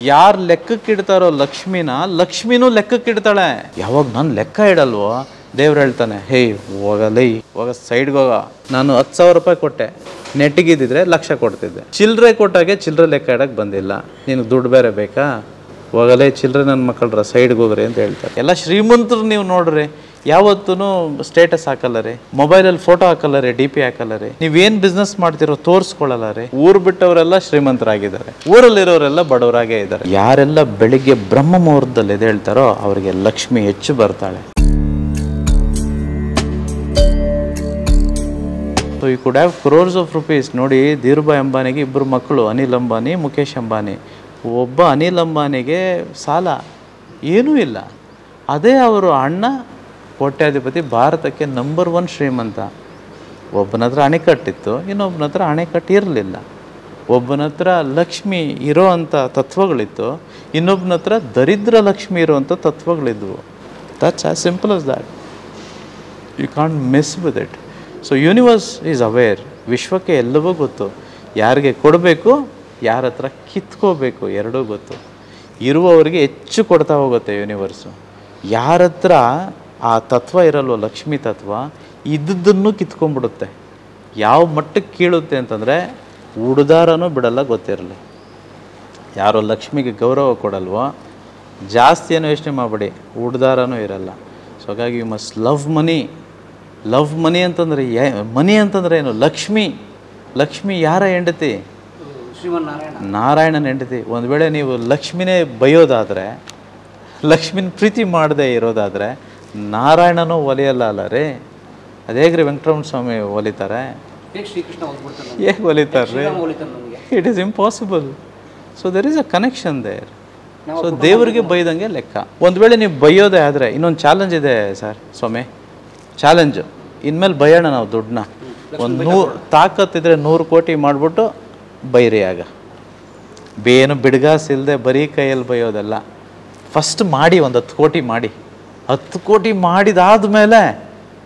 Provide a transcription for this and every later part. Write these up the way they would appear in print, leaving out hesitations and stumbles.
ಯಾರು ಲೆಕ್ಕಕ್ಕಿಡ್ತಾರೋ ಲಕ್ಷ್ಮಿನ, ಲಕ್ಷ್ಮಿನೂ ಲೆಕ್ಕಕ್ಕಿಡ್ತಾಳೆ. ಯಾವಾಗ ನಾನು ಲೆಕ್ಕ ಇಡಲ್ವೋ ದೇವ್ರು ಹೇಳ್ತಾನೆ, ಹೇಯ್ ಹೋಗಲೈ ಹೋಗ ಸೈಡ್ಗೆ ಹೋಗ. ನಾನು 10,000 ರೂಪಾಯಿ ಕೊಟ್ಟೆ, ನೆಟ್ಟಿಗಿದ್ದಿದ್ರೆ 1,00,000 ಕೊಡ್ತಿದ್ದೆ. ಚಿಲ್ಲರೆ ಕೊಟ್ಟಾಗೆ ಚಿಲ್ಲರೆ ಲೆಕ್ಕ ಇಡಕ್ಕೆ ಬಂದಿಲ್ಲ, ನಿನಗೆ ದುಡ್ಡು ಬೇರೆ ಬೇಕಾ, ಹೋಗಲೇ ಚಿಲ್ಲರೆ ನನ್ನ ಮಕ್ಕಳ್ರ ಸೈಡ್ಗೆ ಹೋಗ್ರಿ ಅಂತ ಹೇಳ್ತಾರೆ. ಎಲ್ಲ ಶ್ರೀಮಂತರು ನೀವು ನೋಡ್ರಿ, ಯಾವತ್ತೂ ಸ್ಟೇಟಸ್ ಹಾಕಲ್ಲ ರೀ, ಮೊಬೈಲಲ್ಲಿ ಫೋಟೋ ಹಾಕಲ್ಲ ರೀ, DP ಹಾಕಲ್ಲ ರೀ. ನೀವೇನು ಬಿಸ್ನೆಸ್ ಮಾಡ್ತಿರೋ ತೋರಿಸ್ಕೊಳ್ಳಲ್ಲ ರೀ. ಊರು ಬಿಟ್ಟವರೆಲ್ಲ ಶ್ರೀಮಂತರಾಗಿದ್ದಾರೆ, ಊರಲ್ಲಿರೋರೆಲ್ಲ ಬಡವರಾಗೇ ಇದ್ದಾರೆ. ಯಾರೆಲ್ಲ ಬೆಳಿಗ್ಗೆ ಬ್ರಹ್ಮ ಮುಹೂರ್ತದಲ್ಲಿ ಎದ್ದೇಳ್ತಾರೋ ಅವರಿಗೆ ಲಕ್ಷ್ಮಿ ಹೆಚ್ಚು ಬರ್ತಾಳೆ. So you could have crores of rupees. ನೋಡಿ, ಧೀರುಭಾಯ್ ಅಂಬಾನಿಗೆ 2 ಮಕ್ಕಳು, ಅನಿಲ್ ಅಂಬಾನಿ, ಮುಖೇಶ್ ಅಂಬಾನಿ. ಒಬ್ಬ ಅನಿಲ್ ಅಂಬಾನಿಗೆ ಸಾಲ ಏನೂ ಇಲ್ಲ, ಅದೇ ಅವರು ಅಣ್ಣ ಕೋಟ್ಯಾಧಿಪತಿ, ಭಾರತಕ್ಕೆ ನಂಬರ್ 1 ಶ್ರೀಮಂತ. ಒಬ್ಬನ ಹತ್ರ ಅಣೆಕಟ್ಟಿತ್ತು, ಇನ್ನೊಬ್ಬನ ಹತ್ರ ಅಣೆಕಟ್ಟು ಇರಲಿಲ್ಲ. ಒಬ್ಬನ ಹತ್ರ ಲಕ್ಷ್ಮಿ ಇರೋ ಅಂಥ ತತ್ವಗಳಿತ್ತು, ಇನ್ನೊಬ್ಬನ ಹತ್ರ ದರಿದ್ರ ಲಕ್ಷ್ಮಿ ಇರೋವಂಥ ತತ್ವಗಳಿದ್ವು. That's as simple as that. You can't miss with it. So universe is aware. ವಿಶ್ವಕ್ಕೆ ಎಲ್ಲವೂ ಗೊತ್ತು, ಯಾರಿಗೆ ಕೊಡಬೇಕು, ಯಾರ ಹತ್ರ ಕಿತ್ಕೋಬೇಕು, ಎರಡೂ ಗೊತ್ತು. ಇರುವವರಿಗೆ ಹೆಚ್ಚು ಕೊಡ್ತಾ ಹೋಗುತ್ತೆ ಯೂನಿವರ್ಸು. ಯಾರ ಹತ್ರ ಆ ತತ್ವ ಇರಲ್ವೋ, ಲಕ್ಷ್ಮಿ ತತ್ವ, ಇದ್ದದ್ದನ್ನು ಕಿತ್ಕೊಂಡ್ಬಿಡುತ್ತೆ. ಯಾವ ಮಟ್ಟಕ್ಕೆ ಕೀಳುತ್ತೆ ಅಂತಂದರೆ ಉಡ್ದಾರನೂ ಬಿಡಲ್ಲ, ಗೊತ್ತಿರಲಿ. ಯಾರೋ ಲಕ್ಷ್ಮಿಗೆ ಗೌರವ ಕೊಡಲ್ವೋ, ಜಾಸ್ತಿ ಏನೋ ಯೋಚನೆ ಮಾಡಬೇಡಿ, ಉಡ್ದಾರನೂ ಇರಲ್ಲ. ಸೊ ಹಾಗಾಗಿ you must love money. Love money ಅಂತಂದರೆ ಮನಿ ಅಂತಂದರೆ ಏನು? ಲಕ್ಷ್ಮಿ. ಲಕ್ಷ್ಮಿ ಯಾರ ಹೆಂಡತಿ? ನಾರಾಯಣನ ಹೆಂಡತಿ. ಒಂದು ವೇಳೆ ನೀವು ಲಕ್ಷ್ಮಿನೇ ಬೈಯೋದಾದರೆ, ಲಕ್ಷ್ಮಿನ ಪ್ರೀತಿ ಮಾಡದೇ ಇರೋದಾದರೆ ನಾರಾಯಣನೂ ಒಲಿಯಲ್ಲ ಅಲ್ಲ ರೀ. ಅದೇಗ್ರಿ ವೆಂಕಟರಮಣ ಸ್ವಾಮಿ ಒಲಿತಾರೆ? ಹೇಗೆ ಒಲಿತಾರೆ ರೀ? It is impossible. So there is a connection there. So ದೇವರಿಗೆ ಬೈದಂಗೆ ಲೆಕ್ಕ. ಒಂದು ವೇಳೆ ನೀವು ಬೈಯೋದೇ ಆದರೆ, ಇನ್ನೊಂದು ಚಾಲೆಂಜ್ ಇದೆ ಸರ್ ಸ್ವಾಮಿ, ಚಾಲೆಂಜು. ಇನ್ಮೇಲೆ ಬೈಯೋಣ ನಾವು ದುಡ್ಡನ್ನ. ಒಂದು 100 ತಾಕತ್ತಿದ್ರೆ 100 ಕೋಟಿ ಮಾಡಿಬಿಟ್ಟು ಬೈರಿ. ಆಗ ಏನು ಬಿಡ್ಗಾಸಿಲ್ಲದೆ ಬರೀ ಕೈಯಲ್ಲಿ ಬೈಯೋದಲ್ಲ. ಫಸ್ಟ್ ಮಾಡಿ, ಒಂದು 10 ಕೋಟಿ ಮಾಡಿ. 10 ಕೋಟಿ ಮಾಡಿದಾದ್ಮೇಲೆ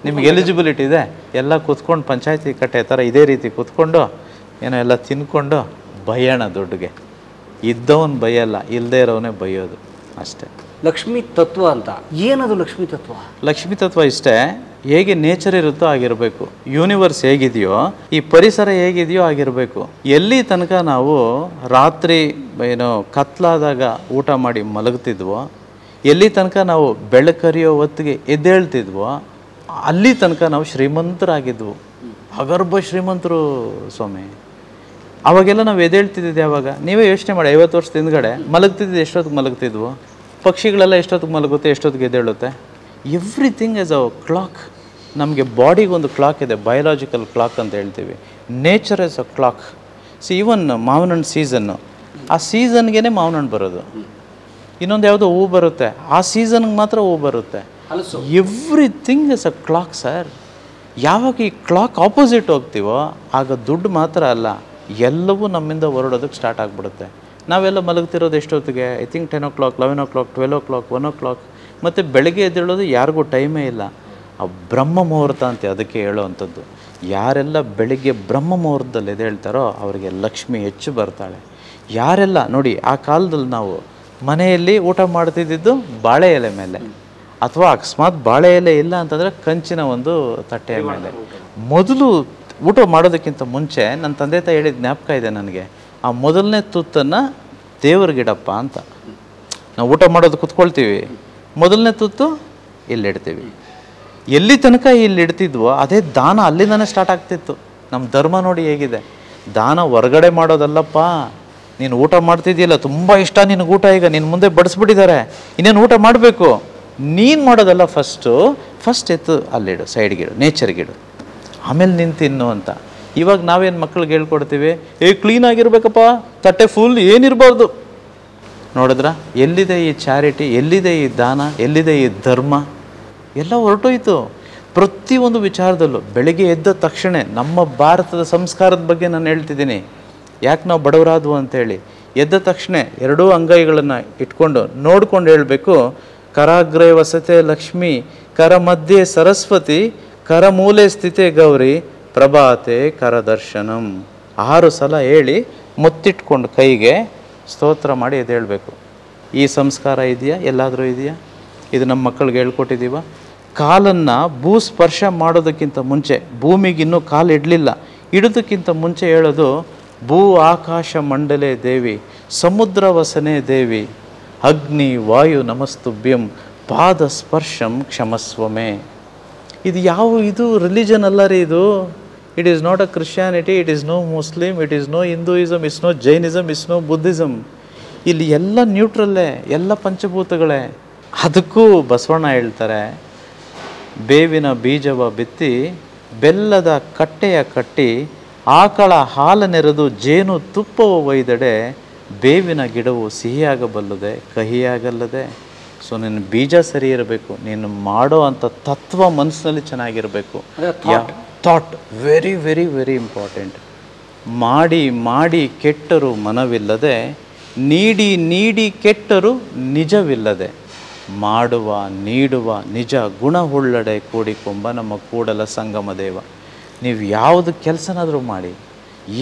ನಿಮ್ಗೆ ಎಲಿಜಿಬಿಲಿಟಿ ಇದೆ, ಎಲ್ಲ ಕೂತ್ಕೊಂಡು ಪಂಚಾಯತಿ ಕಟ್ಟೆ ಥರ ಇದೇ ರೀತಿ ಕೂತ್ಕೊಂಡು ಏನೋ ಎಲ್ಲ ತಿನ್ಕೊಂಡು ಬೈಯೋಣ ದುಡ್ಡಿಗೆ. ಇದ್ದವನು ಬೈಯಲ್ಲ, ಇಲ್ಲದೇ ಇರೋವನೇ ಬೈಯೋದು ಅಷ್ಟೇ. ಲಕ್ಷ್ಮೀ ತತ್ವ ಅಂತ ಏನದು? ಲಕ್ಷ್ಮೀ ತತ್ವ, ಲಕ್ಷ್ಮೀ ತತ್ವ ಇಷ್ಟೇ. ಹೇಗೆ ನೇಚರ್ ಇರುತ್ತೋ ಆಗಿರಬೇಕು, ಯೂನಿವರ್ಸ್ ಹೇಗಿದೆಯೋ, ಈ ಪರಿಸರ ಹೇಗಿದೆಯೋ ಆಗಿರಬೇಕು. ಎಲ್ಲಿ ತನಕ ನಾವು ರಾತ್ರಿ ಏನೋ ಕತ್ಲಾದಾಗ ಊಟ ಮಾಡಿ ಮಲಗ್ತಿದ್ವೋ, ಎಲ್ಲಿ ತನಕ ನಾವು ಬೆಳಕರಿಯೋ ಹೊತ್ತಿಗೆ ಎದ್ದೇಳ್ತಿದ್ವೋ, ಅಲ್ಲಿ ತನಕ ನಾವು ಶ್ರೀಮಂತರಾಗಿದ್ವು, ಅಗರ್ಭ ಶ್ರೀಮಂತರು ಸ್ವಾಮಿ. ಅವಾಗೆಲ್ಲ ನಾವು ಎದ್ದೇಳ್ತಿದ್ದಿದ್ದು ಯಾವಾಗ? ನೀವೇ ಯೋಚನೆ ಮಾಡಿ. 50 ವರ್ಷದ ಹಿಂದ್ಗಡೆ ಮಲಗ್ತಿದ್ದು ಎಷ್ಟೊತ್ತಿಗೆ ಮಲಗ್ತಿದ್ವು? ಪಕ್ಷಿಗಳೆಲ್ಲ ಎಷ್ಟೊತ್ತಿಗೆ ಮಲಗುತ್ತೆ, ಎಷ್ಟೊತ್ತಿಗೆ ಎದ್ದೇಳುತ್ತೆ? Everything is a clock. ನಮಗೆ ಬಾಡಿಗೆ ಒಂದು ಕ್ಲಾಕ್ ಇದೆ, ಬಯೋಲಾಜಿಕಲ್ ಕ್ಲಾಕ್ ಅಂತ ಹೇಳ್ತೀವಿ. Nature is a clock. Even ಮಾವಿನ ಹಣ್ಣು ಸೀಸನ್ನು, ಆ ಸೀಸನ್ಗೆ ಮಾವಿನ ಹಣ್ಣು ಬರೋದು. ಇನ್ನೊಂದು ಯಾವುದೋ ಹೂ ಬರುತ್ತೆ, ಆ ಸೀಸನ್ಗೆ ಮಾತ್ರ ಹೂ ಬರುತ್ತೆ. Everything is a clock sir. ಯಾವಾಗ ಈ ಕ್ಲಾಕ್ ಆಪೋಸಿಟ್ ಹೋಗ್ತೀವೋ ಆಗ ದುಡ್ಡು ಮಾತ್ರ ಅಲ್ಲ, ಎಲ್ಲವೂ ನಮ್ಮಿಂದ ಹೊರಡೋದಕ್ಕೆ ಸ್ಟಾರ್ಟ್ ಆಗಿಬಿಡುತ್ತೆ. ನಾವೆಲ್ಲ ಮಲಗ್ತಿರೋದು ಎಷ್ಟೊತ್ತಿಗೆ? I think 10 o'clock, 11 o'clock, 12 o'clock, 1 o'clock. ಮತ್ತು ಬೆಳಗ್ಗೆ ಎದ್ದೇಳೋದು ಯಾರಿಗೂ ಟೈಮೇ ಇಲ್ಲ. ಆ ಬ್ರಹ್ಮ ಮುಹೂರ್ತ ಅಂತ ಅದಕ್ಕೆ ಹೇಳೋವಂಥದ್ದು. ಯಾರೆಲ್ಲ ಬೆಳಿಗ್ಗೆ ಬ್ರಹ್ಮ ಮುಹೂರ್ತದಲ್ಲಿ ಎದ್ದೇಳ್ತಾರೋ ಅವರಿಗೆ ಲಕ್ಷ್ಮಿ ಹೆಚ್ಚು ಬರ್ತಾಳೆ. ಯಾರೆಲ್ಲ ನೋಡಿ, ಆ ಕಾಲದಲ್ಲಿ ನಾವು ಮನೆಯಲ್ಲಿ ಊಟ ಮಾಡ್ತಿದ್ದಿದ್ದು ಬಾಳೆ ಎಲೆ ಮೇಲೆ, ಅಥವಾ ಅಕಸ್ಮಾತ್ ಬಾಳೆ ಎಲೆ ಇಲ್ಲ ಅಂತಂದರೆ ಕಂಚಿನ ಒಂದು ತಟ್ಟೆಯ ಮೇಲೆ. ಮೊದಲು ಊಟ ಮಾಡೋದಕ್ಕಿಂತ ಮುಂಚೆ ನನ್ನ ತಂದೆ ತಾಯಿ ಹೇಳಿದ ಜ್ಞಾಪಕ ಇದೆ ನನಗೆ. ಆ ಮೊದಲನೇ ತುತ್ತನ್ನು ದೇವ್ರಿಗಿಡಪ್ಪ ಅಂತ. ನಾವು ಊಟ ಮಾಡೋದು ಕೂತ್ಕೊಳ್ತೀವಿ, ಮೊದಲನೇ ತುತ್ತು ಇಲ್ಲಿಡ್ತೀವಿ. ಎಲ್ಲಿ ತನಕ ಇಲ್ಲಿ ಇಡ್ತಿದ್ವೋ ಅದೇ ದಾನ ಅಲ್ಲಿಂದನೇ ಸ್ಟಾರ್ಟ್ ಆಗ್ತಿತ್ತು. ನಮ್ಮ ಧರ್ಮ ನೋಡಿ ಹೇಗಿದೆ. ದಾನ ಹೊರಗಡೆ ಮಾಡೋದಲ್ಲಪ್ಪ. ನೀನು ಊಟ ಮಾಡ್ತಿದ್ದೀಯಲ್ಲ, ತುಂಬ ಇಷ್ಟ ನಿನಗೆ ಊಟ, ಈಗ ನಿನ್ನ ಮುಂದೆ ಬಡಿಸ್ಬಿಟ್ಟಿದ್ದಾರೆ, ಇನ್ನೇನು ಊಟ ಮಾಡಬೇಕು, ನೀನು ಮಾಡೋದಲ್ಲ. ಫಸ್ಟ್ ಎತ್ತು ಅಲ್ಲಿಡು, ಸೈಡ್ಗಿಡು, ನೇಚರ್ಗಿಡು, ಆಮೇಲೆ ನಿಂತು ತಿನ್ನು ಅಂತ. ಇವಾಗ ನಾವೇನು ಮಕ್ಳಿಗೆ ಹೇಳ್ಕೊಡ್ತೀವಿ, ಕ್ಲೀನಾಗಿರ್ಬೇಕಪ್ಪ, ತಟ್ಟೆ ಫುಲ್ ಏನಿರಬಾರ್ದು. ನೋಡಿದ್ರ ಎಲ್ಲಿದೆ ಈ ಚಾರಿಟಿ, ಎಲ್ಲಿದೆ ಈ ದಾನ, ಎಲ್ಲಿದೆ ಈ ಧರ್ಮ? ಎಲ್ಲ ಹೊರಟೋಯ್ತು ಪ್ರತಿಯೊಂದು ವಿಚಾರದಲ್ಲೂ. ಬೆಳಗ್ಗೆ ಎದ್ದ ತಕ್ಷಣ ನಮ್ಮ ಭಾರತದ ಸಂಸ್ಕಾರದ ಬಗ್ಗೆ ನಾನು ಹೇಳ್ತಿದ್ದೀನಿ, ಯಾಕೆ ನಾವು ಬಡವರಾದ್ವು ಅಂತೇಳಿ. ಎದ್ದ ತಕ್ಷಣ 2 ಅಂಗೈಗಳನ್ನು ಇಟ್ಕೊಂಡು ನೋಡ್ಕೊಂಡು ಹೇಳಬೇಕು, ಕರಾಗ್ರೇ ವಸತೆ ಲಕ್ಷ್ಮಿ, ಕರ ಮಧ್ಯೆ ಸರಸ್ವತಿ, ಕರ ಮೂಲೆ ಸ್ಥಿತೆ ಗೌರಿ, ಪ್ರಭಾತೆ ಕರದರ್ಶನಂ. 6 ಸಲ ಹೇಳಿ ಮುತ್ತಿಟ್ಕೊಂಡು ಕೈಗೆ ಸ್ತೋತ್ರ ಮಾಡಿ ಎದ್ದೇಳಬೇಕು. ಈ ಸಂಸ್ಕಾರ ಇದೆಯಾ? ಎಲ್ಲಾದರೂ ಇದೆಯಾ? ಇದು ನಮ್ಮ ಮಕ್ಕಳಿಗೆ ಹೇಳ್ಕೊಟ್ಟಿದ್ದೀವ? ಕಾಲನ್ನು ಭೂಸ್ಪರ್ಶ ಮಾಡೋದಕ್ಕಿಂತ ಮುಂಚೆ, ಭೂಮಿಗೆ ಇನ್ನೂ ಕಾಲು ಇಡಲಿಲ್ಲ, ಇಡೋದಕ್ಕಿಂತ ಮುಂಚೆ ಹೇಳೋದು ಭೂ ಆಕಾಶ ಮಂಡಲೇ ದೇವಿ, ಸಮುದ್ರ ವಸನೆ ದೇವಿ, ಅಗ್ನಿ ವಾಯು ನಮಸ್ತುಭ್ಯಂ, ಪಾದ ಸ್ಪರ್ಶಂ ಕ್ಷಮಸ್ವಮೇ. ಇದು ರಿಲಿಜನ್ ಅಲ್ಲ ರೀ ಇದು. It is not a Christianity, it is no Muslim, it is no Hinduism, it's no Jainism, it's no Buddhism. ಇಲ್ಲಿ ಎಲ್ಲ ನ್ಯೂಟ್ರಲ್ಲೇ, ಎಲ್ಲ ಪಂಚಭೂತಗಳೇ. ಅದಕ್ಕೂ ಬಸವಣ್ಣ ಹೇಳ್ತಾರೆ, ಬೇವಿನ ಬೀಜವ ಬಿತ್ತಿ ಬೆಲ್ಲದ ಕಟ್ಟೆಯ ಕಟ್ಟಿ ಆಕಳ ಹಾಲನೆರೆದು ಜೇನು ತುಪ್ಪವ ಒಯ್ದಡೆ ಬೇವಿನ ಗಿಡವು ಸಿಹಿಯಾಗಬಲ್ಲದೆ ಕಹಿಯಾಗಲ್ಲದೆ. ಸೊ ನಿನ್ನ ಬೀಜ ಸರಿ ಇರಬೇಕು, ನೀನು ಮಾಡೋ ಅಂಥ ತತ್ವ ಮನಸ್ಸಿನಲ್ಲಿ ಚೆನ್ನಾಗಿರಬೇಕು. Thought very very very important. ಮಾಡಿ ಮಾಡಿ ಕೆಟ್ಟರು ಮನವಿಲ್ಲದೆ, ನೀಡಿ ನೀಡಿ ಕೆಟ್ಟರು ನಿಜವಿಲ್ಲದೆ, ಮಾಡುವ ನೀಡುವ ನಿಜ ಗುಣವುಳ್ಳಡೆ ಕೂಡಿಕೊಂಬ ನಮ್ಮ ಕೂಡಲ ಸಂಗಮ ದೇವ. ನೀವು ಯಾವುದು ಕೆಲಸನಾದರೂ ಮಾಡಿ,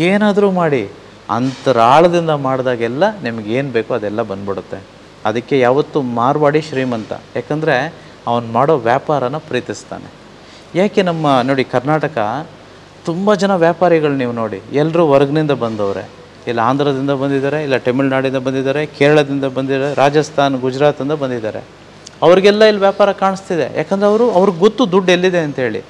ಏನಾದರೂ ಮಾಡಿ, ಅಂತರಾಳದಿಂದ ಮಾಡಿದಾಗೆಲ್ಲ ನಿಮಗೇನು ಬೇಕೋ ಅದೆಲ್ಲ ಬಂದ್ಬಿಡುತ್ತೆ. ಅದಕ್ಕೆ ಯಾವತ್ತೂ ಮಾರ್ವಾಡಿ ಶ್ರೀಮಂತ, ಯಾಕಂದರೆ ಅವನು ಮಾಡೋ ವ್ಯಾಪಾರನ ಪ್ರೀತಿಸ್ತಾನೆ. ಯಾಕೆ ನಮ್ಮ ನೋಡಿ ಕರ್ನಾಟಕ ತುಂಬ ಜನ ವ್ಯಾಪಾರಿಗಳು ನೀವು ನೋಡಿ, ಎಲ್ಲರೂ ಹೊರಗಿನಿಂದ ಬಂದವರೆ. ಇಲ್ಲ ಆಂಧ್ರದಿಂದ ಬಂದಿದ್ದಾರೆ, ಇಲ್ಲ ತಮಿಳ್ನಾಡಿಂದ ಬಂದಿದ್ದಾರೆ, ಕೇರಳದಿಂದ ಬಂದಿದ್ದಾರೆ, ರಾಜಸ್ಥಾನ್ ಗುಜರಾತಿಂದ ಬಂದಿದ್ದಾರೆ. ಅವ್ರಿಗೆಲ್ಲ ಇಲ್ಲಿ ವ್ಯಾಪಾರ ಕಾಣಿಸ್ತಿದೆ, ಯಾಕಂದರೆ ಅವ್ರಿಗೆ ಗೊತ್ತು ದುಡ್ಡು ಎಲ್ಲಿದೆ ಅಂತೇಳಿ.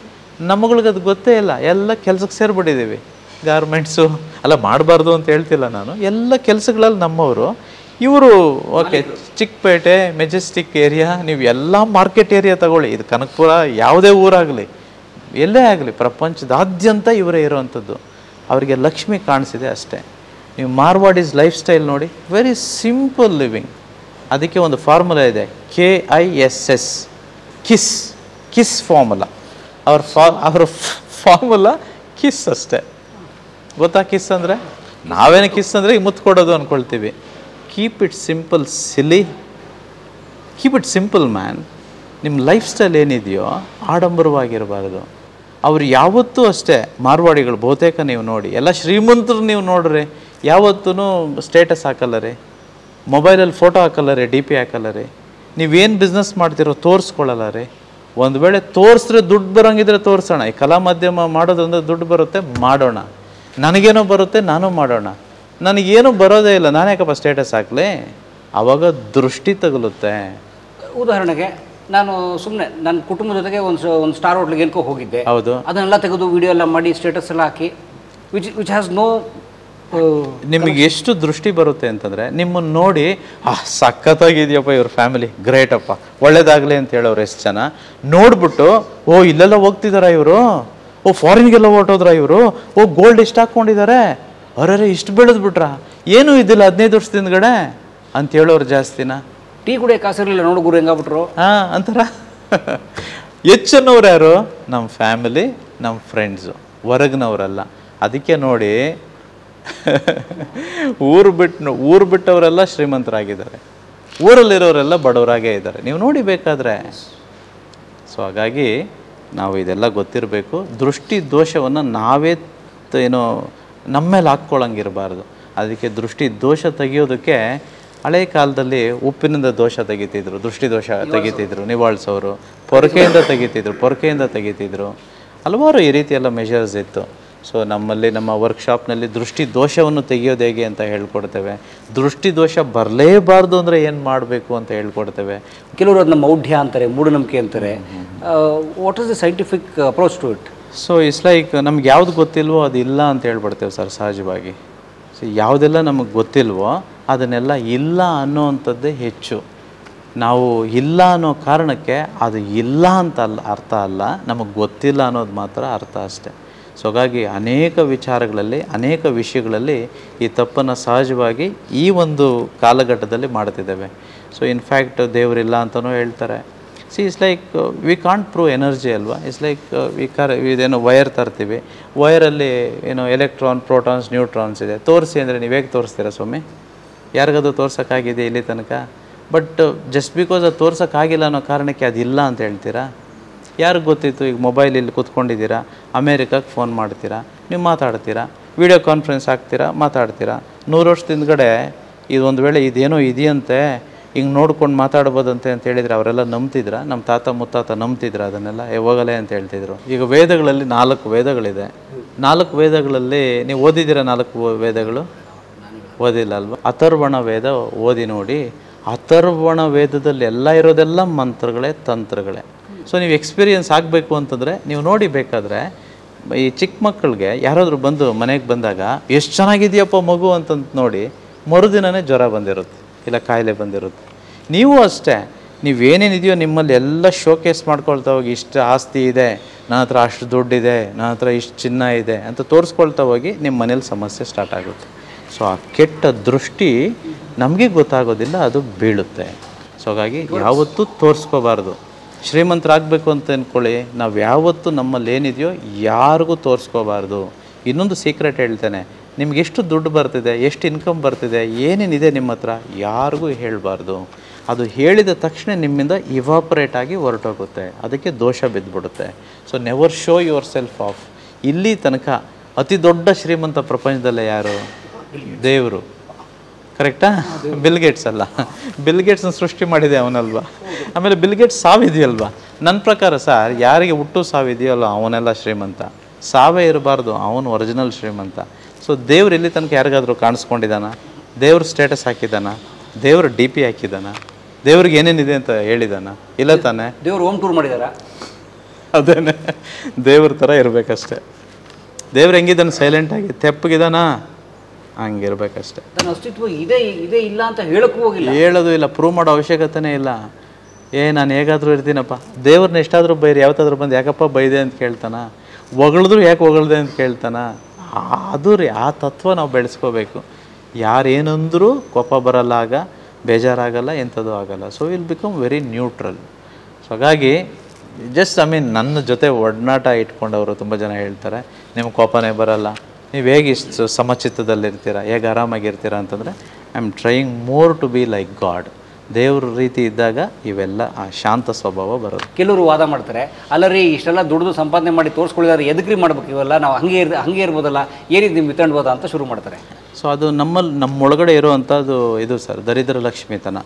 ನಮ್ಮಗಳಿಗೆ ಅದು ಗೊತ್ತೇ ಇಲ್ಲ, ಎಲ್ಲ ಕೆಲಸಕ್ಕೆ ಸೇರಿಬಿಟ್ಟಿದ್ದೀವಿ. ಗಾರ್ಮೆಂಟ್ಸು ಅಲ್ಲ, ಮಾಡಬಾರ್ದು ಅಂತ ಹೇಳ್ತಿಲ್ಲ ನಾನು, ಎಲ್ಲ ಕೆಲಸಗಳಲ್ಲಿ ನಮ್ಮವರು. ಇವರು ಓಕೆ, ಚಿಕ್ಕಪೇಟೆ, ಮೆಜೆಸ್ಟಿಕ್ ಏರಿಯಾ, ನೀವು ಎಲ್ಲ ಮಾರ್ಕೆಟ್ ಏರಿಯಾ ತಗೊಳ್ಳಿ, ಇದು ಕನಕಪುರ, ಯಾವುದೇ ಊರಾಗಲಿ, ಎಲ್ಲೇ ಆಗಲಿ, ಪ್ರಪಂಚದಾದ್ಯಂತ ಇವರೇ ಇರೋವಂಥದ್ದು. ಅವರಿಗೆ ಲಕ್ಷ್ಮಿ ಕಾಣಿಸಿದೆ ಅಷ್ಟೇ. ನೀವು ಮಾರ್ವಾಡೀಸ್ ಲೈಫ್ ಸ್ಟೈಲ್ ನೋಡಿ, ವೆರಿ ಸಿಂಪಲ್ ಲಿವಿಂಗ್. ಅದಕ್ಕೆ ಒಂದು ಫಾರ್ಮುಲಾ ಇದೆ, KISS, ಕಿಸ್ ಫಾರ್ಮುಲಾ. ಅವರ ಫಾರ್ಮುಲಾ ಕಿಸ್ ಅಷ್ಟೇ. ಗೊತ್ತಾ ಕಿಸ್ ಅಂದರೆ? ನಾವೇನು ಕಿಸ್ ಅಂದರೆ ಈಗ ಮುತ್ತು ಕೊಡೋದು ಅಂದ್ಕೊಳ್ತೀವಿ. Keep it simple silly, keep it simple man. ನಿಮ್ಮ ಲೈಫ್ ಸ್ಟೈಲ್ ಏನಿದೆಯೋ ಆಡಂಬರವಾಗಿರಬಾರ್ದು. ಅವ್ರು ಯಾವತ್ತೂ ಅಷ್ಟೇ, ಮಾರ್ವಾಡಿಗಳು ಬಹುತೇಕ ನೀವು ನೋಡಿ, ಎಲ್ಲ ಶ್ರೀಮಂತರು ನೀವು ನೋಡ್ರಿ, ಯಾವತ್ತೂ ಸ್ಟೇಟಸ್ ಹಾಕಲ್ಲ ರೀ, ಮೊಬೈಲಲ್ಲಿ ಫೋಟೋ ಹಾಕಲ್ಲ ರೀ, DP ಹಾಕಲ್ಲ ರೀ. ನೀವೇನು ಬಿಸ್ನೆಸ್ ಮಾಡ್ತಿರೋ ತೋರಿಸ್ಕೊಳ್ಳಲ್ಲ ರೀ. ಒಂದು ವೇಳೆ ತೋರಿಸಿದ್ರೆ ದುಡ್ಡು ಬರೋಂಗಿದ್ರೆ ತೋರಿಸೋಣ. ಈ ಕಲಾ ಮಾಧ್ಯಮ ಮಾಡೋದಂದ್ರೆ ದುಡ್ಡು ಬರುತ್ತೆ, ಮಾಡೋಣ. ನನಗೇನೋ ಬರುತ್ತೆ, ನಾನು ಮಾಡೋಣ. ನನಗೇನು ಬರೋದೇ ಇಲ್ಲ, ನಾನು ಯಾಕಪ್ಪ ಸ್ಟೇಟಸ್ ಹಾಕಲಿ? ಆವಾಗ ದೃಷ್ಟಿ ತಗುಲುತ್ತೆ. ಉದಾಹರಣೆಗೆ ನಾನು ಸುಮ್ಮನೆ ನನ್ನ ಕುಟುಂಬದ ಜೊತೆಗೆ ಒಂದು ಸ್ಟಾರ್ ಹೋಟ್ಲಿಗೆ ಏನಕ್ಕೋ ಹೋಗಿದ್ದೆ. ಹೌದು, ಅದನ್ನೆಲ್ಲ ತೆಗೆದು ವಿಡಿಯೋ ಎಲ್ಲ ಮಾಡಿ ಸ್ಟೇಟಸ್ ಎಲ್ಲ ಹಾಕಿ, ವಿಚ್ ಹ್ಯಾಸ್ ನೋ. ನಿಮಗೆ ಎಷ್ಟು ದೃಷ್ಟಿ ಬರುತ್ತೆ ಅಂತಂದರೆ, ನಿಮ್ಮನ್ನು ನೋಡಿ ಸಖತ್ತಾಗಿದೆಯಪ್ಪ ಇವ್ರ ಫ್ಯಾಮಿಲಿ, ಗ್ರೇಟಪ್ಪ, ಒಳ್ಳೇದಾಗಲಿ ಅಂತ ಹೇಳೋರು ಎಷ್ಟು ಜನ. ನೋಡ್ಬಿಟ್ಟು ಓ ಇಲ್ಲೆಲ್ಲ ಹೋಗ್ತಿದಾರ ಇವರು, ಓ ಫಾರಿನ್ಗೆಲ್ಲ ಹೊರಟೋದ್ರ ಇವರು, ಓ ಗೋಲ್ಡ್ ಇಷ್ಟು ಹಾಕ್ಕೊಂಡಿದ್ದಾರೆ, ಅವರೇ ಇಷ್ಟು ಬೆಳೆದ್ಬಿಟ್ರ, ಏನೂ ಇದಿಲ್ಲ 15 ವರ್ಷದಿಂದಗಡೆ ಅಂತ ಹೇಳೋರು ಜಾಸ್ತಿನ. ಟೀ ಕುಡಿಯೋ ಕಾಸಿರಲಿಲ್ಲ, ನೋಡು ಗುರು ಹೆಂಗಾಗ್ಬಿಟ್ರು ಅಂತಾರ. ಹೆಚ್ಚನ್ನವ್ರು ಯಾರು? ನಮ್ಮ ಫ್ಯಾಮಿಲಿ, ನಮ್ಮ ಫ್ರೆಂಡ್ಸು, ಹೊರಗಿನವರಲ್ಲ. ಅದಕ್ಕೆ ನೋಡಿ ಊರು ಬಿಟ್ಟವರೆಲ್ಲ ಶ್ರೀಮಂತರಾಗಿದ್ದಾರೆ, ಊರಲ್ಲಿರೋರೆಲ್ಲ ಬಡವರಾಗೇ ಇದ್ದಾರೆ. ನೀವು ನೋಡಿ ಬೇಕಾದರೆ. ಸೊ ಹಾಗಾಗಿ ನಾವು ಇದೆಲ್ಲ ಗೊತ್ತಿರಬೇಕು. ದೃಷ್ಟಿ ದೋಷವನ್ನು ನಾವೇ ಏನೋ ನಮ್ಮ ಮೇಲೆ ಹಾಕ್ಕೊಳ್ಳೋಂಗಿರಬಾರ್ದು. ಅದಕ್ಕೆ ದೃಷ್ಟಿ ದೋಷ ತೆಗಿಯೋದಕ್ಕೆ ಹಳೆ ಕಾಲದಲ್ಲಿ ಉಪ್ಪಿನಿಂದ ದೋಷ ತೆಗಿತಿದ್ರು, ದೃಷ್ಟಿ ದೋಷ ತೆಗಿತಿದ್ರು, ನಿವಾಳಿಸೋರು, ಪೊರಕೆಯಿಂದ ತೆಗಿತಿದ್ರು. ಹಲವಾರು ಈ ರೀತಿ ಎಲ್ಲ ಮೆಷರ್ಸ್ ಇತ್ತು. ಸೊ ನಮ್ಮಲ್ಲಿ ನಮ್ಮ ವರ್ಕ್ಶಾಪ್ನಲ್ಲಿ ದೃಷ್ಟಿ ದೋಷವನ್ನು ತೆಗೆಯೋದು ಹೇಗೆ ಅಂತ ಹೇಳ್ಕೊಡ್ತೇವೆ. ದೃಷ್ಟಿ ದೋಷ ಬರಲೇಬಾರ್ದು ಅಂದರೆ ಏನು ಮಾಡಬೇಕು ಅಂತ ಹೇಳ್ಕೊಡ್ತೇವೆ. ಕೆಲವರು ಅದನ್ನ ಮೌಢ್ಯ ಅಂತಾರೆ, ಮೂಢನಂಬಿಕೆ ಅಂತಾರೆ. What is the scientific approach to it? So it's like ನಮ್ಗೆ ಯಾವ್ದು ಗೊತ್ತಿಲ್ವೋ ಅದು ಇಲ್ಲ ಅಂತ ಹೇಳ್ಬಿಡ್ತೇವೆ ಸರ್ ಸಹಜವಾಗಿ. ಸೊ ಯಾವುದೆಲ್ಲ ನಮಗೆ ಗೊತ್ತಿಲ್ವೋ ಅದನ್ನೆಲ್ಲ ಇಲ್ಲ ಅನ್ನೋವಂಥದ್ದೇ ಹೆಚ್ಚು. ನಾವು ಇಲ್ಲ ಅನ್ನೋ ಕಾರಣಕ್ಕೆ ಅದು ಇಲ್ಲ ಅಂತ ಅರ್ಥ ಅಲ್ಲ, ನಮಗೆ ಗೊತ್ತಿಲ್ಲ ಅನ್ನೋದು ಮಾತ್ರ ಅರ್ಥ ಅಷ್ಟೆ. ಸೊ ಹಾಗಾಗಿ ಅನೇಕ ವಿಚಾರಗಳಲ್ಲಿ, ಅನೇಕ ವಿಷಯಗಳಲ್ಲಿ ಈ ತಪ್ಪನ್ನು ಸಹಜವಾಗಿ ಈ ಒಂದು ಕಾಲಘಟ್ಟದಲ್ಲಿ ಮಾಡ್ತಿದ್ದೇವೆ. ಸೊ ಇನ್ಫ್ಯಾಕ್ಟ್ ದೇವರಿಲ್ಲ ಅಂತಲೂ ಹೇಳ್ತಾರೆ. It's like we can't prove energy ಅಲ್ವಾ. ಇಟ್ಸ್ ಲೈಕ್ ಇದೇನೋ ವೈರ್ ತರ್ತೀವಿ, ವೈರಲ್ಲಿ ಏನೋ ಎಲೆಕ್ಟ್ರಾನ್, ಪ್ರೋಟಾನ್ಸ್, ನ್ಯೂಟ್ರಾನ್ಸ್ ಇದೆ, ತೋರಿಸಿ ಅಂದರೆ ನೀವು ಹೇಗೆ ತೋರಿಸ್ತೀರಾ ಸ್ವಾಮಿ? ಯಾರಿಗದು ತೋರ್ಸೋಕ್ಕಾಗಿದೆ ಇಲ್ಲಿ ತನಕ? ಬಟ್ ಜಸ್ಟ್ ಬಿಕಾಸ್ ಅದು ತೋರ್ಸೋಕ್ಕಾಗಿಲ್ಲ ಅನ್ನೋ ಕಾರಣಕ್ಕೆ ಅದಿಲ್ಲ ಅಂತ ಹೇಳ್ತೀರಾ? ಯಾರಿಗೆ ಗೊತ್ತಿತ್ತು? ಈಗ ಮೊಬೈಲ್ ಇಲ್ಲಿ ಕೂತ್ಕೊಂಡಿದ್ದೀರಾ, ಅಮೇರಿಕಕ್ಕೆ ಫೋನ್ ಮಾಡ್ತೀರಾ, ನೀವು ಮಾತಾಡ್ತೀರಾ, ವಿಡಿಯೋ ಕಾನ್ಫರೆನ್ಸ್ ಹಾಕ್ತೀರಾ, ಮಾತಾಡ್ತೀರಾ. 100 ವರ್ಷದ ಹಿಂದ್ಗಡೆ ಇದೊಂದು ವೇಳೆ ಇದೇನೋ ಇದೆಯಂತೆ ಹಿಂಗೆ ನೋಡ್ಕೊಂಡು ಮಾತಾಡ್ಬೋದಂತೆ ಅಂತ ಹೇಳಿದರೆ ಅವರೆಲ್ಲ ನಂಬ್ತಿದ್ರ? ನಮ್ಮ ತಾತ ಮುತ್ತಾತ ನಂಬ್ತಿದ್ರ ಅದನ್ನೆಲ್ಲ? ಹೋಗಲೇ ಅಂತ ಹೇಳ್ತಿದ್ರು. ಈಗ ವೇದಗಳಲ್ಲಿ 4 ವೇದಗಳಿದೆ. 4 ವೇದಗಳಲ್ಲಿ ನೀವು ಓದಿದ್ದೀರಾ? 4 ವೇದಗಳು ಓದಿಲ್ಲ ಅಲ್ವಾ? ಅಥರ್ವಣ ವೇದ ಓದಿ ನೋಡಿ. ಅಥರ್ವಣ ವೇದದಲ್ಲಿ ಎಲ್ಲ ಇರೋದೆಲ್ಲ ಮಂತ್ರಗಳೇ, ತಂತ್ರಗಳೇ. ಸೊ ನೀವು ಎಕ್ಸ್ಪೀರಿಯನ್ಸ್ ಆಗಬೇಕು ಅಂತಂದರೆ ನೀವು ನೋಡಿ, ಬೇಕಾದರೆ ಈ ಚಿಕ್ಕ ಮಕ್ಕಳಿಗೆ ಯಾರಾದರೂ ಬಂದು ಮನೆಗೆ ಬಂದಾಗ ಎಷ್ಟು ಚೆನ್ನಾಗಿದೆಯಪ್ಪ ಮಗು ಅಂತಂತ ನೋಡಿ, ಮರುದಿನವೇ ಜ್ವರ ಬಂದಿರುತ್ತೆ, ಇಲ್ಲ ಕಾಯಿಲೆ ಬಂದಿರುತ್ತೆ. ನೀವು ಅಷ್ಟೇ, ನೀವೇನೇನಿದೆಯೋ ನಿಮ್ಮಲ್ಲಿ ಎಲ್ಲ ಶೋಕೇಸ್ ಮಾಡ್ಕೊಳ್ತಾ ಹೋಗಿ, ಇಷ್ಟು ಆಸ್ತಿ ಇದೆ, ನನ್ನ ಹತ್ರ ಅಷ್ಟು ದುಡ್ಡಿದೆ, ನನ್ನ ಹತ್ರ ಇಷ್ಟು ಚಿನ್ನ ಇದೆ ಅಂತ ತೋರಿಸ್ಕೊಳ್ತಾ ಹೋಗಿ ನಿಮ್ಮ ಮನೇಲಿ ಸಮಸ್ಯೆ ಸ್ಟಾರ್ಟ್ ಆಗುತ್ತೆ. ಸೊ ಆ ಕೆಟ್ಟ ದೃಷ್ಟಿ ನಮಗೆ ಗೊತ್ತಾಗೋದಿಲ್ಲ, ಅದು ಬೀಳುತ್ತೆ. ಸೊ ಹಾಗಾಗಿ ಯಾವತ್ತೂ ತೋರಿಸ್ಕೋಬಾರ್ದು. ಶ್ರೀಮಂತರಾಗಬೇಕು ಅಂತ ಅಂದ್ಕೊಳ್ಳಿ, ನಾವು ಯಾವತ್ತೂ ನಮ್ಮಲ್ಲಿ ಏನಿದೆಯೋ ಯಾರಿಗೂ ತೋರಿಸ್ಕೋಬಾರ್ದು. ಇನ್ನೊಂದು ಸೀಕ್ರೆಟ್ ಹೇಳ್ತೇನೆ, ನಿಮ್ಗೆ ಎಷ್ಟು ದುಡ್ಡು ಬರ್ತಿದೆ, ಎಷ್ಟು ಇನ್ಕಮ್ ಬರ್ತಿದೆ, ಏನೇನಿದೆ ನಿಮ್ಮ ಹತ್ರ, ಯಾರಿಗೂ ಹೇಳಬಾರ್ದು. ಅದು ಹೇಳಿದ ತಕ್ಷಣ ನಿಮ್ಮಿಂದ ಇವಾಪರೇಟ್ ಆಗಿ ಹೊರಟೋಗುತ್ತೆ, ಅದಕ್ಕೆ ದೋಷ ಬಿದ್ದುಬಿಡುತ್ತೆ. So never show yourself off. ಇಲ್ಲಿ ತನಕ ಅತಿ ದೊಡ್ಡ ಶ್ರೀಮಂತ ಪ್ರಪಂಚದಲ್ಲೇ ಯಾರು? ದೇವರು. ಕರೆಕ್ಟಾ? ಬಿಲ್ಗೇಟ್ಸ್ ಅಲ್ಲ, ಬಿಲ್ಗೇಟ್ಸ್ನ ಸೃಷ್ಟಿ ಮಾಡಿದೆ ಅವನಲ್ವಾ. ಆಮೇಲೆ ಬಿಲ್ಗೇಟ್ಸ್ ಸಾವಿದೆಯಲ್ವಾ. ನನ್ನ ಪ್ರಕಾರ ಸರ್, ಯಾರಿಗೆ ಹುಟ್ಟು ಸಾವಿದೆಯಲ್ಲ ಅವನೆಲ್ಲ ಶ್ರೀಮಂತ. ಸಾವೇ ಇರಬಾರ್ದು, ಅವನು ಒರಿಜಿನಲ್ ಶ್ರೀಮಂತ. ಸೊ ದೇವ್ರು ಇಲ್ಲಿ ತನಕ ಯಾರಿಗಾದರೂ ಕಾಣಿಸ್ಕೊಂಡಿದ್ದಾನ? ದೇವ್ರ ಸ್ಟೇಟಸ್ ಹಾಕಿದ್ದಾನ? ದೇವ್ರ DP ಹಾಕಿದ್ದಾನ? ದೇವ್ರಿಗೆ ಏನೇನಿದೆ ಅಂತ ಹೇಳಿದಾನ? ಇಲ್ಲ ತಾನೆ. ದೇವ್ರು ಹೋಮ್ ಟೂರ್ ಮಾಡಿದಾರ? ಅದೇನೆ, ದೇವ್ರ ಥರ ಇರಬೇಕಷ್ಟೆ. ದೇವ್ರು ಹೆಂಗಿದ್ದಾನೆ? ಸೈಲೆಂಟಾಗಿ ತೆಪ್ಪಗಿದಾನ? ಹಂಗಿರ್ಬೇಕಷ್ಟೆ. ನನ್ನ ಅಸ್ತಿತ್ವ ಇದೆ ಇದೆ ಇಲ್ಲ ಅಂತ ಹೇಳಕ್ಕೂ ಹೋಗಿಲ್ಲ, ಹೇಳೋದು ಇಲ್ಲ, ಪ್ರೂವ್ ಮಾಡೋ ಅವಶ್ಯಕತೆನೇ ಇಲ್ಲ. ನಾನು ಹೇಗಾದರೂ ಇರ್ತೀನಪ್ಪ. ದೇವ್ರನ್ನ ಎಷ್ಟಾದರೂ ಬೈರಿ, ಯಾವತ್ತಾದ್ರೂ ಬಂದು ಯಾಕಪ್ಪ ಬೈದೆ ಅಂತ ಕೇಳ್ತಾನ? ಹೊಗಳಿದ್ರು ಯಾಕೆ ಹೊಗಳ್ದೆ ಅಂತ ಕೇಳ್ತಾನ? ಅದು ರೀ, ಆ ತತ್ವ ನಾವು ಬೆಳೆಸ್ಕೋಬೇಕು. ಯಾರೇನಂದರೂ ಕೋಪ ಬರಲ್ಲ, ಆಗ ಬೇಜಾರಾಗಲ್ಲ, ಎಂಥದ್ದು ಆಗಲ್ಲ. So will become very neutral. So ಹಾಗಾಗಿ ಜಸ್ಟ್ ನನ್ನ ಜೊತೆ ಒಡನಾಟ ಇಟ್ಕೊಂಡವರು ತುಂಬ ಜನ ಹೇಳ್ತಾರೆ, ನಿಮ್ಗೆ ಕೋಪನೇ ಬರಲ್ಲ, ನೀವು ಹೇಗೆ ಇಷ್ಟು ಸಮಚಿತ್ತದಲ್ಲಿರ್ತೀರ, ಹೇಗೆ ಆರಾಮಾಗಿರ್ತೀರ ಅಂತಂದರೆ, I am trying more to be like God. ದೇವ್ರ ರೀತಿ ಇದ್ದಾಗ ಇವೆಲ್ಲ ಆ ಶಾಂತ ಸ್ವಭಾವ ಬರೋದು. ಕೆಲವರು ವಾದ ಮಾಡ್ತಾರೆ, ಅಲ್ಲರಿ ಇಷ್ಟೆಲ್ಲ ದುಡ್ದು ಸಂಪಾದನೆ ಮಾಡಿ ತೋರಿಸ್ಕೊಳ್ಳಿದಾರೆ, ಎದಕ್ರಿ ಮಾಡ್ಬೇಕು ಇವೆಲ್ಲ, ನಾವು ಹಂಗೆ ಇರ್ಬೋದಲ್ಲ, ಏನಿದೆ ನಿಮ್ಗೆ ವಿತಂಡ್ಬೋದಾ ಅಂತ ಶುರು ಮಾಡ್ತಾರೆ. ಸೊ ಅದು ನಮ್ಮೊಳಗಡೆ ಇರುವಂಥದ್ದು ಇದು ಸರ್, ದರಿದ್ರ ಲಕ್ಷ್ಮಿತನ.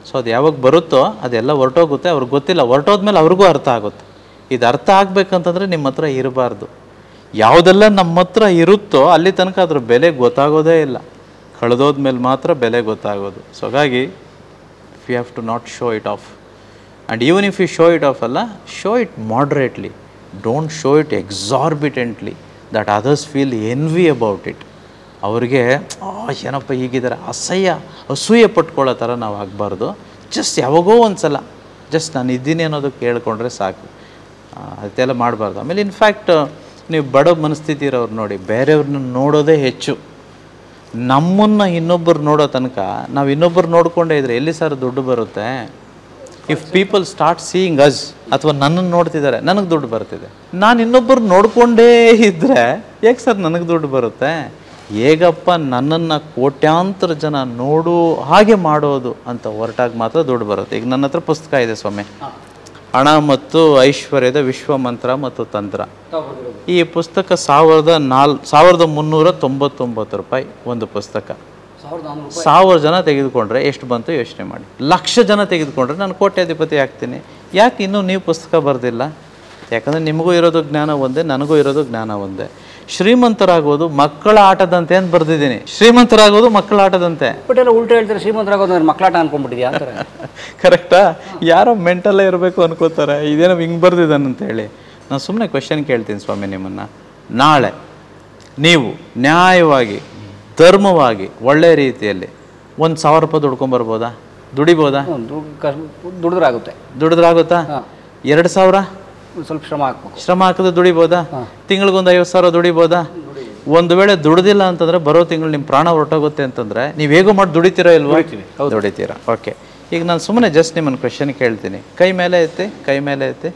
ಸೊ ಅದು ಯಾವಾಗ ಬರುತ್ತೋ ಅದೆಲ್ಲ ಹೊರಟೋಗುತ್ತೆ. ಅವ್ರಿಗೆ ಗೊತ್ತಿಲ್ಲ, ಹೊರಟೋದ್ಮೇಲೆ ಅವ್ರಿಗೂ ಅರ್ಥ ಆಗುತ್ತೆ. ಇದು ಅರ್ಥ ಆಗಬೇಕಂತಂದರೆ ನಿಮ್ಮ ಹತ್ರ ಇರಬಾರ್ದು. ಯಾವುದೆಲ್ಲ ನಮ್ಮ ಹತ್ರ ಇರುತ್ತೋ ಅಲ್ಲಿ ತನಕ ಅದ್ರ ಬೆಲೆ ಗೊತ್ತಾಗೋದೇ ಇಲ್ಲ. ಕಳೆದೋದ್ಮೇಲೆ ಮಾತ್ರ ಬೆಲೆ ಗೊತ್ತಾಗೋದು. ಸೊ ಹಾಗಾಗಿ we have to not show it off. And even if you show it off ಅಲ್ಲ, show it moderately, don't show it exorbitantly that others feel envy about it. ಅವ್ರಿಗೆ ಏನಪ್ಪ ಹೀಗಿದ್ದಾರೆ ಅಸೂಯೆ ಪಟ್ಕೊಳ್ಳೋ ಥರ ನಾವು ಆಗಬಾರ್ದು. ಜಸ್ಟ್ ಯಾವಾಗೋ ಒಂದು ಸಲ ಜಸ್ಟ್ ನಾನು ಇದ್ದೀನಿ ಅನ್ನೋದಕ್ಕೆ ಕೇಳ್ಕೊಂಡ್ರೆ ಸಾಕು, ಅದೆಲ್ಲ ಮಾಡಬಾರ್ದು. ಆಮೇಲೆ ಇನ್ಫ್ಯಾಕ್ಟ್ ನೀವು ಬಡ ಮನಸ್ಥಿತಿ ಇರೋರು ನೋಡಿ, ಬೇರೆಯವ್ರನ್ನ ನೋಡೋದೇ ಹೆಚ್ಚು. ನಮ್ಮನ್ನು ಇನ್ನೊಬ್ಬರು ನೋಡೋ ತನಕ ನಾವು ಇನ್ನೊಬ್ಬರು ನೋಡಿಕೊಂಡೇ ಇದ್ರೆ ಎಲ್ಲಿ ಸರ್ ದುಡ್ಡು ಬರುತ್ತೆ? If people start seeing us, ಅಥವಾ ನನ್ನನ್ನು ನೋಡ್ತಿದ್ದಾರೆ, ನನಗೆ ದುಡ್ಡು ಬರ್ತಿದೆ, ನಾನು ಇನ್ನೊಬ್ಬರು ನೋಡಿಕೊಂಡೇ ಇದ್ದರೆ ಹೇಗೆ ಸರ್ ನನಗೆ ದುಡ್ಡು ಬರುತ್ತೆ? ಹೇಗಪ್ಪ ನನ್ನನ್ನು ಕೋಟ್ಯಾಂತರ ಜನ ನೋಡು ಹಾಗೆ ಮಾಡೋದು ಅಂತ ಹೊರಟಾಗ ಮಾತ್ರ ದುಡ್ಡು ಬರುತ್ತೆ. ಈಗ ನನ್ನ ಹತ್ರ ಪುಸ್ತಕ ಇದೆ ಸ್ವಾಮಿ, ಹಣ ಮತ್ತು ಐಶ್ವರ್ಯದ ವಿಶ್ವ ಮಂತ್ರ ಮತ್ತು ತಂತ್ರ. ಈ ಪುಸ್ತಕ 1399 ರೂಪಾಯಿ ಒಂದು ಪುಸ್ತಕ. 1000 ಜನ ತೆಗೆದುಕೊಂಡ್ರೆ ಎಷ್ಟು ಬಂತು ಯೋಚನೆ ಮಾಡಿ. 1,00,000 ಜನ ತೆಗೆದುಕೊಂಡ್ರೆ ನಾನು ಕೋಟ್ಯಾಧಿಪತಿ ಆಗ್ತೀನಿ. ಯಾಕೆ ಇನ್ನೂ ನೀವು ಪುಸ್ತಕ ಬರೆದಿಲ್ಲ? ಯಾಕಂದರೆ ನಿಮಗೂ ಇರೋದು ಜ್ಞಾನ ಒಂದೇ, ನನಗೂ ಇರೋದು ಜ್ಞಾನ ಒಂದೇ. ಶ್ರೀಮಂತರಾಗೋದು ಮಕ್ಕಳ ಆಟದಂತೆ ಅಂತ ಬರೆದಿದ್ದೀನಿ. ಶ್ರೀಮಂತರಾಗೋದು ಮಕ್ಕಳ ಆಟದಂತೆ. ಬಟ್ ಎಲ್ಲ ಉಲ್ಟಾ ಹೇಳ್ತಾರೆ, ಶ್ರೀಮಂತರಾಗೋದು ಮಕ್ಕಳಾಟ ಅನ್ಕೊಂಡ್ಬಿಟ್ಟಿದ್ಯಾ ಅಂತಾರೆ. ಕರೆಕ್ಟಾ? ಯಾರೋ ಮೆಂಟಲ್ಲೇ ಇರಬೇಕು ಅನ್ಕೋತಾರೆ, ಇದೇನೋ ಹಿಂಗೆ ಬರ್ದಿದ್ದಾನಂತ ಹೇಳಿ. ನಾನು ಸುಮ್ಮನೆ ಕ್ವೆಶನ್ ಕೇಳ್ತೀನಿ ಸ್ವಾಮಿ ನಿಮ್ಮನ್ನು, ನಾಳೆ ನೀವು ನ್ಯಾಯವಾಗಿ ಧರ್ಮವಾಗಿ ಒಳ್ಳೆ ರೀತಿಯಲ್ಲಿ 1,000 ರೂಪಾಯಿ ದುಡ್ಕೊಂಬರ್ಬೋದಾ? ದುಡಿಬೋದಾ? ದುಡಿದ್ರಾಗುತ್ತಾ? 2,000 ಸ್ವಲ್ಪ ಶ್ರಮ ಹಾಕಿದ್ರೆ ದುಡಿಬೋದಾ? ತಿಂಗಳಿಗೊಂದು 50,000 ದುಡಿಬೋದಾ? ಒಂದು ವೇಳೆ ದುಡ್ದಿಲ್ಲ ಅಂತಂದ್ರೆ ಬರೋ ತಿಂಗಳು ನಿಮ್ಮ ಪ್ರಾಣ ಹೊರಟೋಗುತ್ತೆ ಅಂತಂದ್ರೆ ನೀವು ಹೇಗೋ ಮಾಡಿ ದುಡಿತೀರಾ ಇಲ್ವಾ? ದುಡಿತೀರಾ. ಓಕೆ, ಈಗ ನಾನು ಸುಮ್ಮನೆ ಜಸ್ಟ್ ನಿಮ್ಮನ್ನು ಕ್ವೆಶನ್ ಕೇಳ್ತೀನಿ. ಕೈ ಮೇಲೆ ಐತಿ, ಕೈ ಮೇಲೆ ಐತಿ,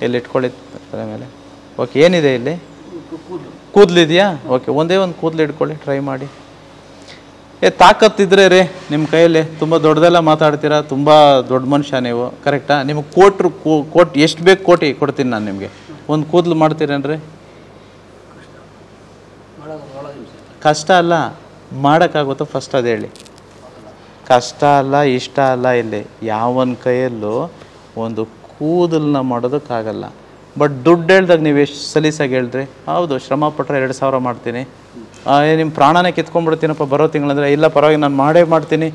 ಇಲ್ಲಿ ಇಟ್ಕೊಳ್ಳಿ ತಲೆ ಮೇಲೆ. ಓಕೆ, ಏನಿದೆ ಇಲ್ಲಿ? ಕೂದಲಿದೆಯಾ? ಓಕೆ, ಒಂದೇ ಒಂದು ಕೂದಲು ಇಟ್ಕೊಳ್ಳಿ, ಟ್ರೈ ಮಾಡಿ. ತಾಕತ್ತಿದ್ರೆ ರೀ ನಿಮ್ಮ ಕೈಯಲ್ಲಿ, ತುಂಬ ದೊಡ್ಡದೆಲ್ಲ ಮಾತಾಡ್ತೀರಾ, ತುಂಬ ದೊಡ್ಡ ಮನುಷ್ಯ ನೀವು, ಕರೆಕ್ಟಾ? ನಿಮಗೆ ಕೋಟಿ ಎಷ್ಟು ಬೇಕು ಕೋಟಿ ಕೊಡ್ತೀನಿ ನಾನು ನಿಮಗೆ. ಒಂದು ಕೂದಲು ಮಾಡ್ತೀರೇನ್ರಿ? ಕಷ್ಟ ಅಲ್ಲ, ಮಾಡೋಕ್ಕಾಗುತ್ತೋ ಫಸ್ಟ್ ಅದು ಹೇಳಿ. ಕಷ್ಟ ಅಲ್ಲ ಇಷ್ಟ ಅಲ್ಲ ಇಲ್ಲಿ ಯಾವನ ಕೈಯಲ್ಲೂ ಒಂದು ಕೂದಲನ್ನ ಮಾಡೋದಕ್ಕಾಗಲ್ಲ. ಬಟ್ ದುಡ್ಡು ಹೇಳ್ದಾಗ ನೀವು ಎಷ್ಟು ಸಲೀಸಾಗಿ ಹೇಳ್ರಿ, ಹೌದು ಶ್ರಮ ಪಟ್ಟರೆ 2,000 ಮಾಡ್ತೀನಿ, ನಿಮ್ಮ ಪ್ರಾಣನೇ ಕಿತ್ಕೊಂಡ್ಬಿಡ್ತೀನಪ್ಪ ಬರೋ ತಿಂಗಳಂದರೆ, ಇಲ್ಲ ಪರವಾಗಿ ನಾನು ಮಾಡೇ ಮಾಡ್ತೀನಿ,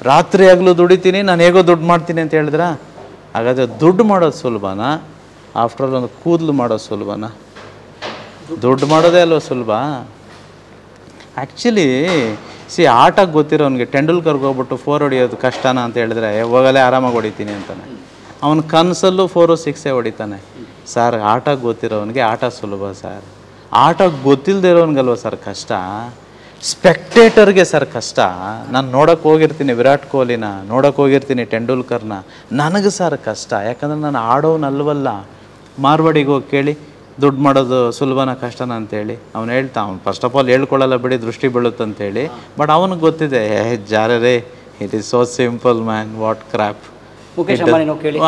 ರಾತ್ರಿ ಆಗಲೂ ದುಡಿತೀನಿ, ನಾನು ಹೇಗೋ ದುಡ್ಡು ಮಾಡ್ತೀನಿ ಅಂತ ಹೇಳಿದ್ರ, ಹಾಗಾದರೆ ದುಡ್ಡು ಮಾಡೋದು ಸುಲಭನಾ? ಆಫ್ಟರ್ ಆಲ್ ಒಂದು ಕೂದಲು ಮಾಡೋದು ಸುಲಭನಾ? ದುಡ್ಡು ಮಾಡೋದೇ ಅಲ್ವ ಸುಲಭ. ಆ್ಯಕ್ಚುಲಿ ಆಟಕ್ಕೆ ಗೊತ್ತಿರೋನಿಗೆ ಟೆಂಡೂಲ್ಕರ್ಗೆ ಹೋಗ್ಬಿಟ್ಟು 4 ಹೊಡಿಯೋದು ಕಷ್ಟನಾ ಅಂತ ಹೇಳಿದ್ರೆ ಹೋಗಲೇ ಆರಾಮಾಗಿ ಹೊಡಿತೀನಿ ಅಂತಾನೆ. ಅವನ ಕನಸಲ್ಲೂ 4, 6 ಹೊಡಿತಾನೆ. ಸರ್ ಆಟಕ್ಕೆ ಗೊತ್ತಿರೋನಿಗೆ ಆಟ ಸುಲಭ ಸರ್, ಆಟಕ್ಕೆ ಗೊತ್ತಿಲ್ಲದೆ ಇರೋನಿಗಲ್ವ ಸರ್ ಕಷ್ಟ. ಸ್ಪೆಕ್ಟೇಟರ್ಗೆ ಸರ್ ಕಷ್ಟ. ನಾನು ನೋಡೋಕ್ಕೆ ಹೋಗಿರ್ತೀನಿ ವಿರಾಟ್ ಕೊಹ್ಲಿನ, ನೋಡೋಕ್ಕೆ ಹೋಗಿರ್ತೀನಿ ಟೆಂಡೂಲ್ಕರ್ನ, ನನಗೆ ಸರ್ ಕಷ್ಟ. ಯಾಕಂದರೆ ನಾನು ಆಡೋನಲ್ವಲ್ಲ. ಮಾರ್ವಾಡಿಗೆ ಹೋಗಿ ಕೇಳಿ ದುಡ್ಡು ಮಾಡೋದು ಸುಲಭನ ಕಷ್ಟನ ಅಂತೇಳಿ, ಅವ್ನು ಹೇಳ್ತಾ, ಅವ್ನು ಫಸ್ಟ್ ಆಫ್ ಆಲ್ ಹೇಳ್ಕೊಳ್ಳಲ್ಲ ಬಿಡಿ, ದೃಷ್ಟಿ ಬೀಳುತ್ತಂತೇಳಿ. ಬಟ್ ಅವನಿಗೆ ಗೊತ್ತಿದೆ, ಜಾರೇ it is so simple man, what crap.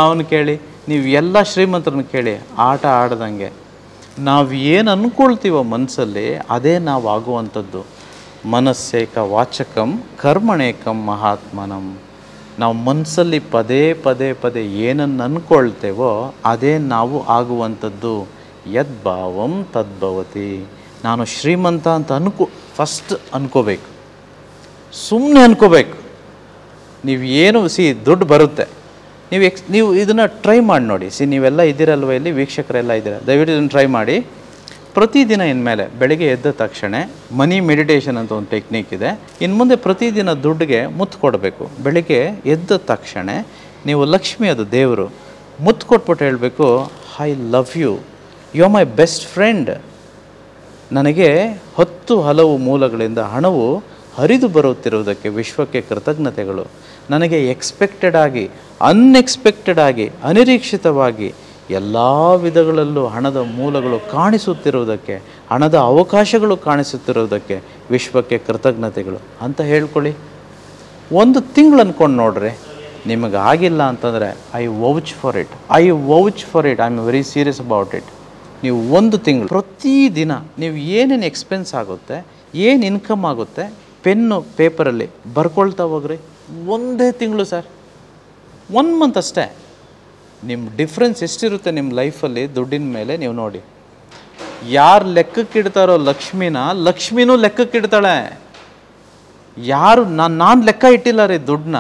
ಅವನು ಕೇಳಿ, ನೀವು ಎಲ್ಲ ಶ್ರೀಮಂತರನ್ನ ಕೇಳಿ, ಆಟ ಆಡ್ದಂಗೆ ನಾವು ಏನು ಅಂದ್ಕೊಳ್ತೀವೋ ಮನಸ್ಸಲ್ಲಿ ಅದೇ ನಾವು ಆಗುವಂಥದ್ದು. ಮನಸ್ಸೇಕ ವಾಚಕಂ ಕರ್ಮಣೇಕಂ ಮಹಾತ್ಮನಂ. ನಾವು ಮನಸ್ಸಲ್ಲಿ ಪದೇ ಪದೇ ಪದೇ ಏನನ್ನು ಅಂದ್ಕೊಳ್ತೇವೋ ಅದೇ ನಾವು ಆಗುವಂಥದ್ದು. ಯದ್ಭಾವಂ ತದ್ಭವತಿ. ನಾನು ಶ್ರೀಮಂತ ಅಂತ ಫಸ್ಟ್ ಅನ್ಕೋಬೇಕು, ಸುಮ್ಮನೆ ಅನ್ಕೋಬೇಕು. ನೀವು ಏನು ದುಡ್ಡು ಬರುತ್ತೆ, ನೀವು ಇದನ್ನು ಟ್ರೈ ಮಾಡಿ ನೋಡಿ. ನೀವೆಲ್ಲ ಇದ್ದೀರಲ್ವ ಇಲ್ಲಿ, ವೀಕ್ಷಕರೆಲ್ಲ ಇದ್ದೀರ, ದಯವಿಟ್ಟು ಇದನ್ನು ಟ್ರೈ ಮಾಡಿ. ಪ್ರತಿದಿನ ಇನ್ಮೇಲೆ ಬೆಳಗ್ಗೆ ಎದ್ದ ತಕ್ಷಣ ಮನಿ ಮೆಡಿಟೇಷನ್ ಅಂತ ಒಂದು ಟೆಕ್ನಿಕ್ ಇದೆ. ಇನ್ನು ಮುಂದೆ ಪ್ರತಿದಿನ ದುಡ್ಡಿಗೆ ಮುತ್ತು ಕೊಡಬೇಕು. ಬೆಳಗ್ಗೆ ಎದ್ದ ತಕ್ಷಣ ನೀವು ಲಕ್ಷ್ಮಿ, ಅದು ದೇವರು, ಮುತ್ತು ಕೊಟ್ಬಿಟ್ಟು ಹೇಳಬೇಕು, I love you, you are my best friend. ನನಗೆ 10 ಹಲವು ಮೂಲಗಳಿಂದ ಹಣವು ಹರಿದು ಬರುತ್ತಿರುವುದಕ್ಕೆ ವಿಶ್ವಕ್ಕೆ ಕೃತಜ್ಞತೆಗಳು. ನನಗೆ ಎಕ್ಸ್ಪೆಕ್ಟೆಡ್ ಆಗಿ, ಅನ್ಎಕ್ಸ್ಪೆಕ್ಟೆಡ್ ಆಗಿ, ಅನಿರೀಕ್ಷಿತವಾಗಿ ಎಲ್ಲ ವಿಧಗಳಲ್ಲೂ ಹಣದ ಮೂಲಗಳು ಕಾಣಿಸುತ್ತಿರುವುದಕ್ಕೆ, ಹಣದ ಅವಕಾಶಗಳು ಕಾಣಿಸುತ್ತಿರುವುದಕ್ಕೆ ವಿಶ್ವಕ್ಕೆ ಕೃತಜ್ಞತೆಗಳು ಅಂತ ಹೇಳ್ಕೊಳ್ಳಿ. 1 ತಿಂಗಳು ಅಂದ್ಕೊಂಡು ನೋಡ್ರಿ. ನಿಮಗೆ ಆಗಿಲ್ಲ ಅಂತಂದರೆ I vouch for it, I am very serious about it. ನೀವು 1 ತಿಂಗಳು ಪ್ರತಿದಿನ ನೀವು ಏನೇನು ಎಕ್ಸ್ಪೆನ್ಸ್ ಆಗುತ್ತೆ, ಏನು ಇನ್ಕಮ್ ಆಗುತ್ತೆ, ಪೆನ್ನು ಪೇಪರಲ್ಲಿ ಬರ್ಕೊಳ್ತಾ ಹೋಗ್ರಿ. 1 ತಿಂಗಳು ಸರ್, 1 ಮಂತ್ ಅಷ್ಟೇ. ನಿಮ್ಮ ಡಿಫ್ರೆನ್ಸ್ ಎಷ್ಟಿರುತ್ತೆ ನಿಮ್ಮ ಲೈಫಲ್ಲಿ ದುಡ್ಡಿನ ಮೇಲೆ ನೀವು ನೋಡಿ. ಯಾರು ಲೆಕ್ಕಕ್ಕಿಡ್ತಾರೋ ಲಕ್ಷ್ಮಿನೂ ಲೆಕ್ಕಕ್ಕಿಡ್ತಾಳೆ. ಯಾರು ನಾನು ಲೆಕ್ಕ ಇಟ್ಟಿಲ್ಲ ರೀ ದುಡ್ಡನ್ನ,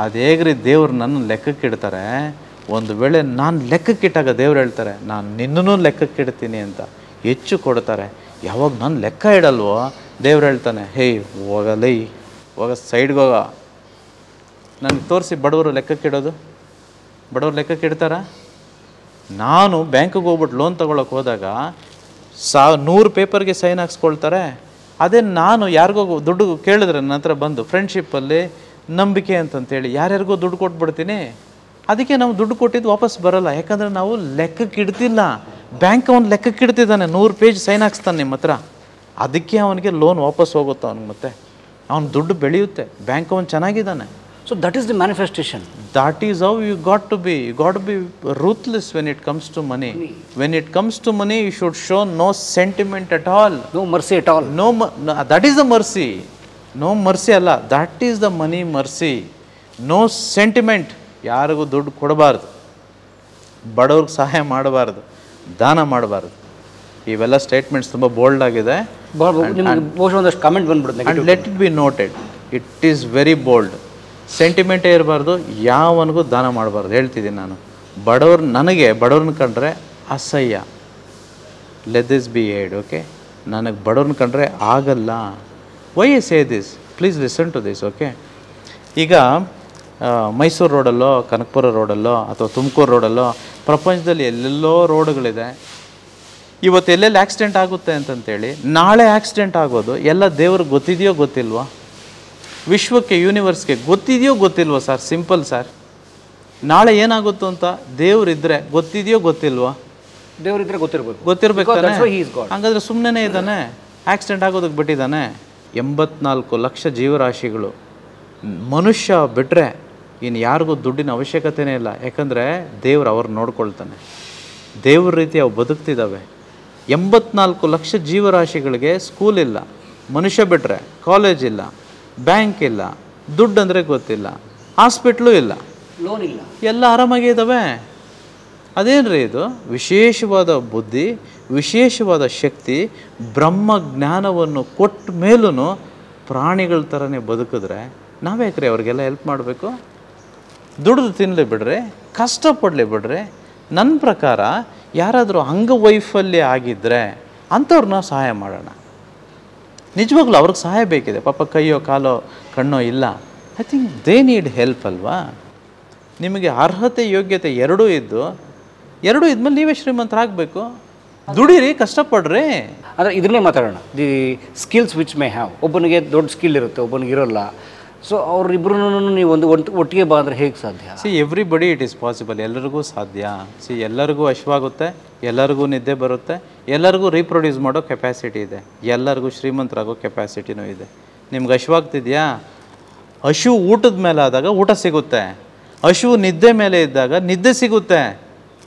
ಅದು ಹೇಗ್ರಿ ದೇವ್ರು ನನ್ನ ಲೆಕ್ಕಕ್ಕಿಡ್ತಾರೆ. ಒಂದು ವೇಳೆ ನಾನು ಲೆಕ್ಕಕ್ಕಿಟ್ಟಾಗ ದೇವ್ರು ಹೇಳ್ತಾರೆ, ನಾನು ನಿನ್ನೂ ಲೆಕ್ಕಕ್ಕಿಡ್ತೀನಿ ಅಂತ ಹೆಚ್ಚು ಕೊಡ್ತಾರೆ. ಯಾವಾಗ ನಾನು ಲೆಕ್ಕ ಇಡಲ್ವೋ ದೇವ್ರು ಹೇಳ್ತಾನೆ, ಹೇಯ್ ಹೋಗಲೈ, ಹೋಗ ಸೈಡ್ಗೆ ಹೋಗ. ನನಗೆ ತೋರಿಸಿ ಬಡವರು ಲೆಕ್ಕಕ್ಕಿಡೋದು. ಬಡವ್ರು ಲೆಕ್ಕಕ್ಕಿಡ್ತಾರ? ನಾನು ಬ್ಯಾಂಕಿಗೆ ಹೋಗ್ಬಿಟ್ಟು ಲೋನ್ ತೊಗೊಳಕ್ಕೆ ಹೋದಾಗ 100 ಪೇಪರ್ಗೆ ಸೈನ್ ಹಾಕ್ಸ್ಕೊಳ್ತಾರೆ. ಅದೇ ನಾನು ಯಾರಿಗೋ ದುಡ್ಡು ಕೇಳಿದ್ರೆ ನನ್ನ ಹತ್ರ ಬಂದು ಫ್ರೆಂಡ್ಶಿಪ್ಪಲ್ಲಿ ನಂಬಿಕೆ ಅಂತಂತೇಳಿ ಯಾರ್ಯಾರಿಗೋ ದುಡ್ಡು ಕೊಟ್ಬಿಡ್ತೀನಿ. ಅದಕ್ಕೆ ನಾವು ದುಡ್ಡು ಕೊಟ್ಟಿದ್ದು ವಾಪಸ್ ಬರೋಲ್ಲ. ಯಾಕಂದರೆ ನಾವು ಲೆಕ್ಕಕ್ಕಿಡ್ತಿಲ್ಲ. ಬ್ಯಾಂಕ್ ಅವನು ಲೆಕ್ಕಕ್ಕಿಡ್ತಿದ್ದಾನೆ, 100 ಪೇಜ್ ಸೈನ್ ಹಾಕ್ಸ್ತಾನೆ ನಿಮ್ಮ ಹತ್ರ. ಅದಕ್ಕೆ ಅವನಿಗೆ ಲೋನ್ ವಾಪಸ್ ಹೋಗುತ್ತೆ ಅವ್ನಿಗೆ. ಮತ್ತೆ ಅವನ ದುಡ್ಡು ಬೆಳೆಯುತ್ತೆ, ಬ್ಯಾಂಕ್ ಅವನು ಚೆನ್ನಾಗಿದ್ದಾನೆ. So that is the manifestation. That is how you got to be. You got to be ruthless when it comes to money. When it comes to money, you should show no sentiment at all. No mercy at all. No, that is the mercy. No mercy alla. That is the money mercy. No sentiment. ಯಾರಿಗೂ ದುಡ್ಡು ಕೊಡಬಾರ್ದು, ಬಡವ್ರಿಗೆ ಸಹಾಯ ಮಾಡಬಾರ್ದು, ದಾನ ಮಾಡಬಾರ್ದು. ಇವೆಲ್ಲ statements ತುಂಬ ಬೋಲ್ಡ್ ಆಗಿದೆ. ಒಂದಷ್ಟು ಕಮೆಂಟ್ ಬಂದ್ಬಿಡುತ್ತೆ. And let it be noted, it is very bold. ಸೆಂಟಿಮೆಂಟೇ ಇರಬಾರ್ದು, ಯಾವನಿಗೂ ದಾನ ಮಾಡಬಾರ್ದು. ಹೇಳ್ತಿದ್ದೀನಿ ನಾನು. ಬಡವ್ರನ್ನ ಕಂಡ್ರೆ ಅಸಹ್ಯ. Let this be aid, okay? ನನಗೆ ಬಡವ್ರನ್ನ ಕಂಡ್ರೆ ಆಗಲ್ಲ. Why I say this, please listen to this, okay? ಈಗ ಮೈಸೂರು ರೋಡಲ್ಲೋ, ಕನಕಪುರ ರೋಡಲ್ಲೋ, ಅಥವಾ ತುಮಕೂರು ರೋಡಲ್ಲೋ, ಪ್ರಪಂಚದಲ್ಲಿ ಎಲ್ಲೆಲ್ಲೋ ರೋಡ್ಗಳಿದೆ. ಇವತ್ತು ಎಲ್ಲೆಲ್ಲಿ ಆಕ್ಸಿಡೆಂಟ್ ಆಗುತ್ತೆ ಅಂತಂತೇಳಿ ನಾಳೆ ಆಕ್ಸಿಡೆಂಟ್ ಆಗೋದು ಎಲ್ಲ ದೇವ್ರಿಗೆ ಗೊತ್ತಿದೆಯೋ ಗೊತ್ತಿಲ್ವಾ? ವಿಶ್ವಕ್ಕೆ, ಯೂನಿವರ್ಸ್ಗೆ ಗೊತ್ತಿದೆಯೋ ಗೊತ್ತಿಲ್ವೋ ಸರ್? Simple sir. ನಾಳೆ ಏನಾಗುತ್ತೋ ಅಂತ ದೇವ್ರಿದ್ರೆ ಗೊತ್ತಿದೆಯೋ ಗೊತ್ತಿಲ್ವಾ? ದೇವರಿದ್ರೆ ಗೊತ್ತಿರ್ಬೇಕು. ಹಾಗಾದ್ರೆ ಸುಮ್ಮನೆ ಇದ್ದಾನೆ, ಆಕ್ಸಿಡೆಂಟ್ ಆಗೋದಕ್ಕೆ ಬಿಟ್ಟಿದ್ದಾನೆ. 84 ಲಕ್ಷ ಜೀವರಾಶಿಗಳು, ಮನುಷ್ಯ ಬಿಟ್ಟರೆ ಇನ್ನು ಯಾರಿಗೂ ದುಡ್ಡಿನ ಅವಶ್ಯಕತೆಯೇ ಇಲ್ಲ. ಯಾಕಂದರೆ ದೇವ್ರು ಅವ್ರು ನೋಡ್ಕೊಳ್ತಾನೆ. ದೇವ್ರ ರೀತಿ ಅವು ಬದುಕ್ತಿದ್ದಾವೆ. 84 ಲಕ್ಷ ಜೀವರಾಶಿಗಳಿಗೆ ಸ್ಕೂಲ್ ಇಲ್ಲ, ಮನುಷ್ಯ ಬಿಟ್ಟರೆ ಕಾಲೇಜ್ ಇಲ್ಲ, ಬ್ಯಾಂಕ್ ಇಲ್ಲ, ದುಡ್ಡು ಅಂದರೆ ಗೊತ್ತಿಲ್ಲ, ಹಾಸ್ಪಿಟ್ಲು ಇಲ್ಲ, ಲೋನ್ ಇಲ್ಲ, ಎಲ್ಲ ಆರಾಮಾಗಿ ಇದ್ದಾವೆ. ಅದೇನ್ರಿ ಇದು? ವಿಶೇಷವಾದ ಬುದ್ಧಿ, ವಿಶೇಷವಾದ ಶಕ್ತಿ, ಬ್ರಹ್ಮ ಜ್ಞಾನವನ್ನು ಕೊಟ್ಟ ಮೇಲೂ ಪ್ರಾಣಿಗಳ ಥರನೇ ಬದುಕಿದ್ರೆ ನಾವ್ಯಾಕ್ರಿ ಅವ್ರಿಗೆಲ್ಲ ಹೆಲ್ಪ್ ಮಾಡಬೇಕು? ದುಡಿದು ತಿನ್ನಲಿ ಬಿಡ್ರಿ, ಕಷ್ಟಪಡಲಿ ಬಿಡ್ರಿ. ನನ್ನ ಪ್ರಕಾರ ಯಾರಾದರೂ ಅಂಗವೈಫಲ್ಯ ಆಗಿದ್ದರೆ ಅಂಥವ್ರನ್ನ ಸಹಾಯ ಮಾಡೋಣ. ನಿಜವಾಗ್ಲೂ ಅವ್ರಿಗೆ ಸಹಾಯ ಬೇಕಿದೆ, ಪಾಪ ಕೈಯೋ ಕಾಲೋ ಕಣ್ಣೋ ಇಲ್ಲ. I think they need help ಅಲ್ವಾ? ನಿಮಗೆ ಅರ್ಹತೆ ಯೋಗ್ಯತೆ ಎರಡೂ ಇದ್ಮೇಲೆ ನೀವೇ ಶ್ರೀಮಂತರಾಗಬೇಕು. ದುಡೀರಿ, ಕಷ್ಟಪಡ್ರಿ. ಅಂದರೆ ಇದನ್ನೇ ಮಾತಾಡೋಣ, the skills which may have. ಒಬ್ಬನಿಗೆ ದೊಡ್ಡ ಸ್ಕಿಲ್ ಇರುತ್ತೆ, ಒಬ್ಬನಿಗೆ ಇರೋಲ್ಲ. ಸೊ ಅವರಿಬ್ಬರೂ ನೀವು ಒಟ್ಟಿಗೆ ಬಾ ಅಂದರೆ ಹೇಗೆ ಸಾಧ್ಯ? Everybody it is possible. ಎಲ್ಲರಿಗೂ ಸಾಧ್ಯ. ಎಲ್ಲರಿಗೂ ಹಶ್ವಾಗುತ್ತೆ, ಎಲ್ಲರಿಗೂ ನಿದ್ದೆ ಬರುತ್ತೆ, ಎಲ್ಲರಿಗೂ ರೀಪ್ರೊಡ್ಯೂಸ್ ಮಾಡೋ ಕೆಪಾಸಿಟಿ ಇದೆ, ಎಲ್ಲರಿಗೂ ಶ್ರೀಮಂತರಾಗೋ ಕೆಪಾಸಿಟಿನೂ ಇದೆ. ನಿಮ್ಗೆ ಹಶ್ವಾಗ್ತಿದೆಯಾ? ಹಶು ಊಟದ ಮೇಲೆ ಆದಾಗ ಊಟ ಸಿಗುತ್ತೆ, ಹಶು ನಿದ್ದೆ ಮೇಲೆ ಇದ್ದಾಗ ನಿದ್ದೆ ಸಿಗುತ್ತೆ,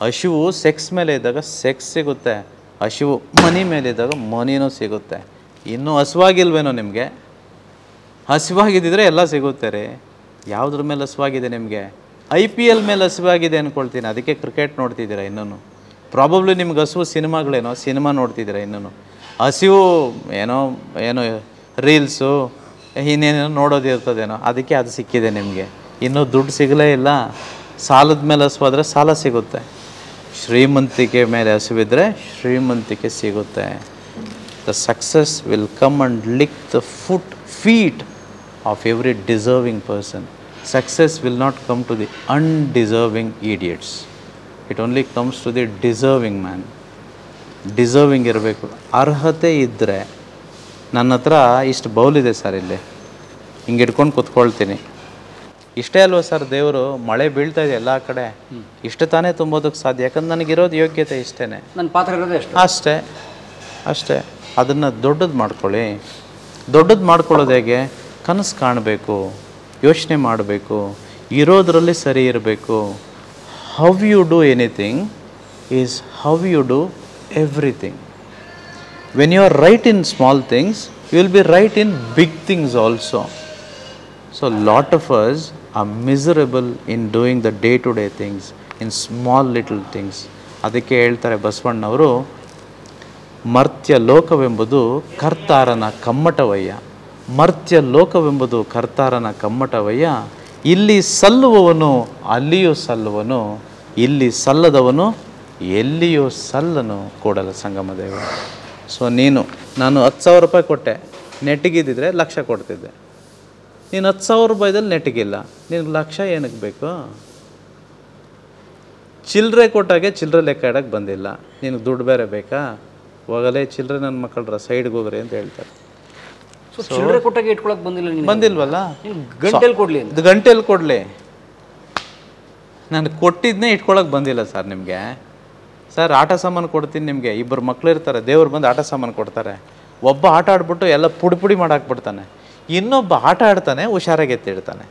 ಹಶುವು ಸೆಕ್ಸ್ ಮೇಲೆ ಇದ್ದಾಗ ಸೆಕ್ಸ್ ಸಿಗುತ್ತೆ, ಹಶುವು ಮನಿ ಮೇಲೆ ಇದ್ದಾಗ ಮನಿನೂ ಸಿಗುತ್ತೆ. ಇನ್ನೂ ಹಸುವಾಗಿಲ್ವೇನೋ ನಿಮಗೆ? ಹಸಿವಾಗಿದ್ದಿದ್ರೆ ಎಲ್ಲ ಸಿಗುತ್ತೆ ರೀ. ಯಾವುದ್ರ ಮೇಲೆ ಹಸಿವಾಗಿದೆ ನಿಮಗೆ? IPL ಮೇಲೆ ಹಸಿವಾಗಿದೆ ಅಂದ್ಕೊಳ್ತೀನಿ, ಅದಕ್ಕೆ ಕ್ರಿಕೆಟ್ ನೋಡ್ತಿದ್ದೀರಾ. ಇನ್ನೂ ಪ್ರಾಬಬ್ಲಿ ನಿಮ್ಗೆ ಹಸಿವು ಸಿನಿಮಾ ನೋಡ್ತಿದ್ದೀರಾ. ಇನ್ನೂ ಹಸಿವು ಏನೋ ರೀಲ್ಸು ಇನ್ನೇನೇನೋ ನೋಡೋದಿರ್ತದೇನೋ, ಅದಕ್ಕೆ ಅದು ಸಿಕ್ಕಿದೆ ನಿಮಗೆ. ಇನ್ನೂ ದುಡ್ಡು ಸಿಗಲೇ ಇಲ್ಲ. ಸಾಲದ ಮೇಲೆ ಹಸುವಾದರೆ ಸಾಲ ಸಿಗುತ್ತೆ, ಶ್ರೀಮಂತಿಕೆ ಮೇಲೆ ಹಸುವಿದ್ರೆ ಶ್ರೀಮಂತಿಕೆ ಸಿಗುತ್ತೆ. The success will come and lick the feet of every deserving person. Success will not come to the undeserving idiots. It only comes to the deserving man. Deserving ಇರಬೇಕು. ಅರ್ಹತೆ ಇದ್ದರೆ, ನನ್ನ ಹತ್ರ ಇಷ್ಟು ಬೌಲಿದೆ ಸರ್, ಇಲ್ಲಿ ಹಿಂಗೆ ಇಟ್ಕೊಂಡು ಕೂತ್ಕೊಳ್ತೀನಿ, ಇಷ್ಟೇ ಅಲ್ವ ಸರ್ ದೇವರು? ಮಳೆ ಬೀಳ್ತಾ ಇದೆ ಎಲ್ಲ ಕಡೆ, ಇಷ್ಟು ತಾನೇ ತುಂಬೋದಕ್ಕೆ ಸಾಧ್ಯ, ಯಾಕಂದ್ರೆ ನನಗಿರೋದು ಯೋಗ್ಯತೆ ಇಷ್ಟೇ, ನನ್ನ ಪಾತ್ರ ಇರೋದೇ ಅಷ್ಟೇ. ಅದನ್ನು ದೊಡ್ಡದು ಮಾಡ್ಕೊಳ್ಳಿ. ದೊಡ್ಡದು ಮಾಡ್ಕೊಳ್ಳೋದು ಹೇಗೆ? ಕನಸು ಕಾಣಬೇಕು, ಯೋಚನೆ ಮಾಡಬೇಕು, ಇರೋದರಲ್ಲಿ ಸರಿ ಇರಬೇಕು. How you do anything is how you do everything. When you are right in small things, you will be right in big things also. So lot of us are miserable in doing the day to day things, in small little things. ಅದಕ್ಕೆ ಹೇಳ್ತಾರೆ ಬಸವಣ್ಣವರು, ಮರ್ತ್ಯ ಲೋಕವೆಂಬುದು ಕರ್ತಾರನ ಕಮ್ಮಟವಯ್ಯ. ಮರ್ತ್ಯ ಲೋಕವೆಂಬುದು ಕರ್ತಾರನ ಕಮ್ಮಟವಯ್ಯ. ಇಲ್ಲಿ ಸಲ್ಲುವವನು ಅಲ್ಲಿಯೂ ಸಲ್ಲುವನು, ಇಲ್ಲಿ ಸಲ್ಲದವನು ಎಲ್ಲಿಯೂ ಸಲ್ಲನು Kudala Sangama Deva. So ನಾನು 10,000 ರೂಪಾಯಿ ಕೊಟ್ಟೆ, ನೆಟ್ಟಿಗಿದ್ದಿದ್ರೆ 1,00,000 ಕೊಡ್ತಿದ್ದೆ. ನೀನು 10,000 ರೂಪಾಯಿದಲ್ಲಿ ನೆಟ್ಟಿಗಿಲ್ಲ, ನಿನಗೆ 1,00,000 ಏನಕ್ಕೆ ಬೇಕು? ಚಿಲ್ಲರೆ ಕೊಟ್ಟಾಗೆ ಚಿಲ್ಲರೆ ಲೆಕ್ಕ ಇಡಕ್ಕೆ ಬಂದಿಲ್ಲ, ನಿನಗೆ ದುಡ್ಡು ಬೇರೆ ಬೇಕಾ? ಹೋಗಲೇ ಚಿಲ್ಲರೆ ನನ್ನ ಮಕ್ಕಳ್ರ ಸೈಡ್ಗೆ ಹೋಗ್ರಿ ಅಂತ ಹೇಳ್ತಾರೆ. ಚಿಲ್ಲರೆ ಕೊಟ್ಟಾಗೆ ಇಟ್ಕೊಳಕ್ಕೆ ಬಂದಿಲ್ವಲ್ಲ, ಗಂಟೆಯಲ್ಲಿ ಕೊಡಲಿ. ನಾನು ಕೊಟ್ಟಿದ್ದನ್ನೇ ಇಟ್ಕೊಳಕ್ಕೆ ಬಂದಿಲ್ಲ ಸರ್ ನಿಮಗೆ. ಸರ್ ಆಟ ಸಾಮಾನು ಕೊಡ್ತೀನಿ ನಿಮಗೆ, 2 ಮಕ್ಳು ಇರ್ತಾರೆ, ದೇವ್ರು ಬಂದು ಆಟ ಸಾಮಾನು ಕೊಡ್ತಾರೆ. ಒಬ್ಬ ಆಟ ಆಡ್ಬಿಟ್ಟು ಎಲ್ಲ ಪುಡಿ ಮಾಡಾಕ್ಬಿಡ್ತಾನೆ, ಇನ್ನೊಬ್ಬ ಆಟ ಆಡ್ತಾನೆ, ಹುಷಾರಾಗಿ ಎತ್ತಿಡ್ತಾನೆ,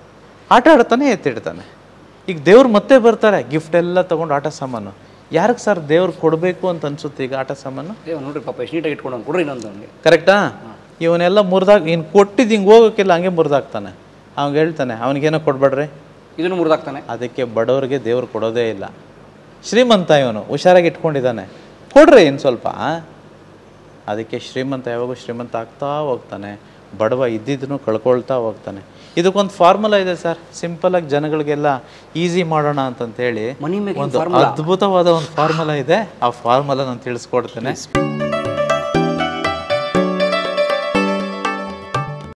ಆಟ ಆಡ್ತಾನೆ ಎತ್ತಿಡ್ತಾನೆ. ಈಗ ದೇವ್ರು ಮತ್ತೆ ಬರ್ತಾರೆ, ಗಿಫ್ಟ್ ಎಲ್ಲ ತೊಗೊಂಡು ಆಟ ಸಾಮಾನು. ಯಾರಿಗೆ ಸರ್ ದೇವ್ರು ಕೊಡಬೇಕು ಅಂತ ಅನ್ಸುತ್ತೆ ಈಗ ಆಟ ಸಾಮಾನು? ನೋಡ್ರಿ ಪಾಪ ಎಷ್ಟು ನೀಟಾಗಿ ಇಟ್ಕೊಂಡು ಕೊಡ್ರಿ ಇನ್ನೊಂದು ಅವನಿಗೆ. ಕರೆಕ್ಟಾ? ಇವನ್ನೆಲ್ಲ ಹಿಂಗೆ ಕೊಟ್ಟಿದ್ದು ಹಿಂಗೆ ಹೋಗೋಕ್ಕಿಲ್ಲ, ಹಂಗೆ ಮುರಿದಾಕ್ತಾನೆ. ಅವ್ನಿಗೆ ಹೇಳ್ತಾನೆ ಅವನಿಗೇನೋ ಕೊಡ್ಬೇಡ್ರಿ, ಇದನ್ನು ಮುರಿದಾಕ್ತಾನೆ. ಅದಕ್ಕೆ ಬಡವರಿಗೆ ದೇವ್ರು ಕೊಡೋದೇ ಇಲ್ಲ. ಶ್ರೀಮಂತ ಇವನು ಹುಷಾರಾಗಿ ಇಟ್ಕೊಂಡಿದ್ದಾನೆ, ಕೊಡ್ರಿ ಇನ್ನು ಸ್ವಲ್ಪ. ಅದಕ್ಕೆ ಶ್ರೀಮಂತ ಯಾವಾಗೂ ಶ್ರೀಮಂತ ಆಗ್ತಾ ಹೋಗ್ತಾನೆ, ಬಡವ ಇದ್ದಿದ್ದನ್ನು ಕಳ್ಕೊಳ್ತಾ ಹೋಗ್ತಾನೆ. ಇದಕ್ಕೊಂದು ಫಾರ್ಮುಲಾ ಇದೆ ಸರ್, ಸಿಂಪಲಾಗಿ ಜನಗಳಿಗೆಲ್ಲ ಈಸಿ ಮಾಡೋಣ ಅಂತಂತೇಳಿ ಒಂದು ಅದ್ಭುತವಾದ ಒಂದು ಫಾರ್ಮುಲಾ ಇದೆ. ಆ ಫಾರ್ಮುಲಾ ನಾನು ತಿಳಿಸ್ಕೊಡ್ತೇನೆ.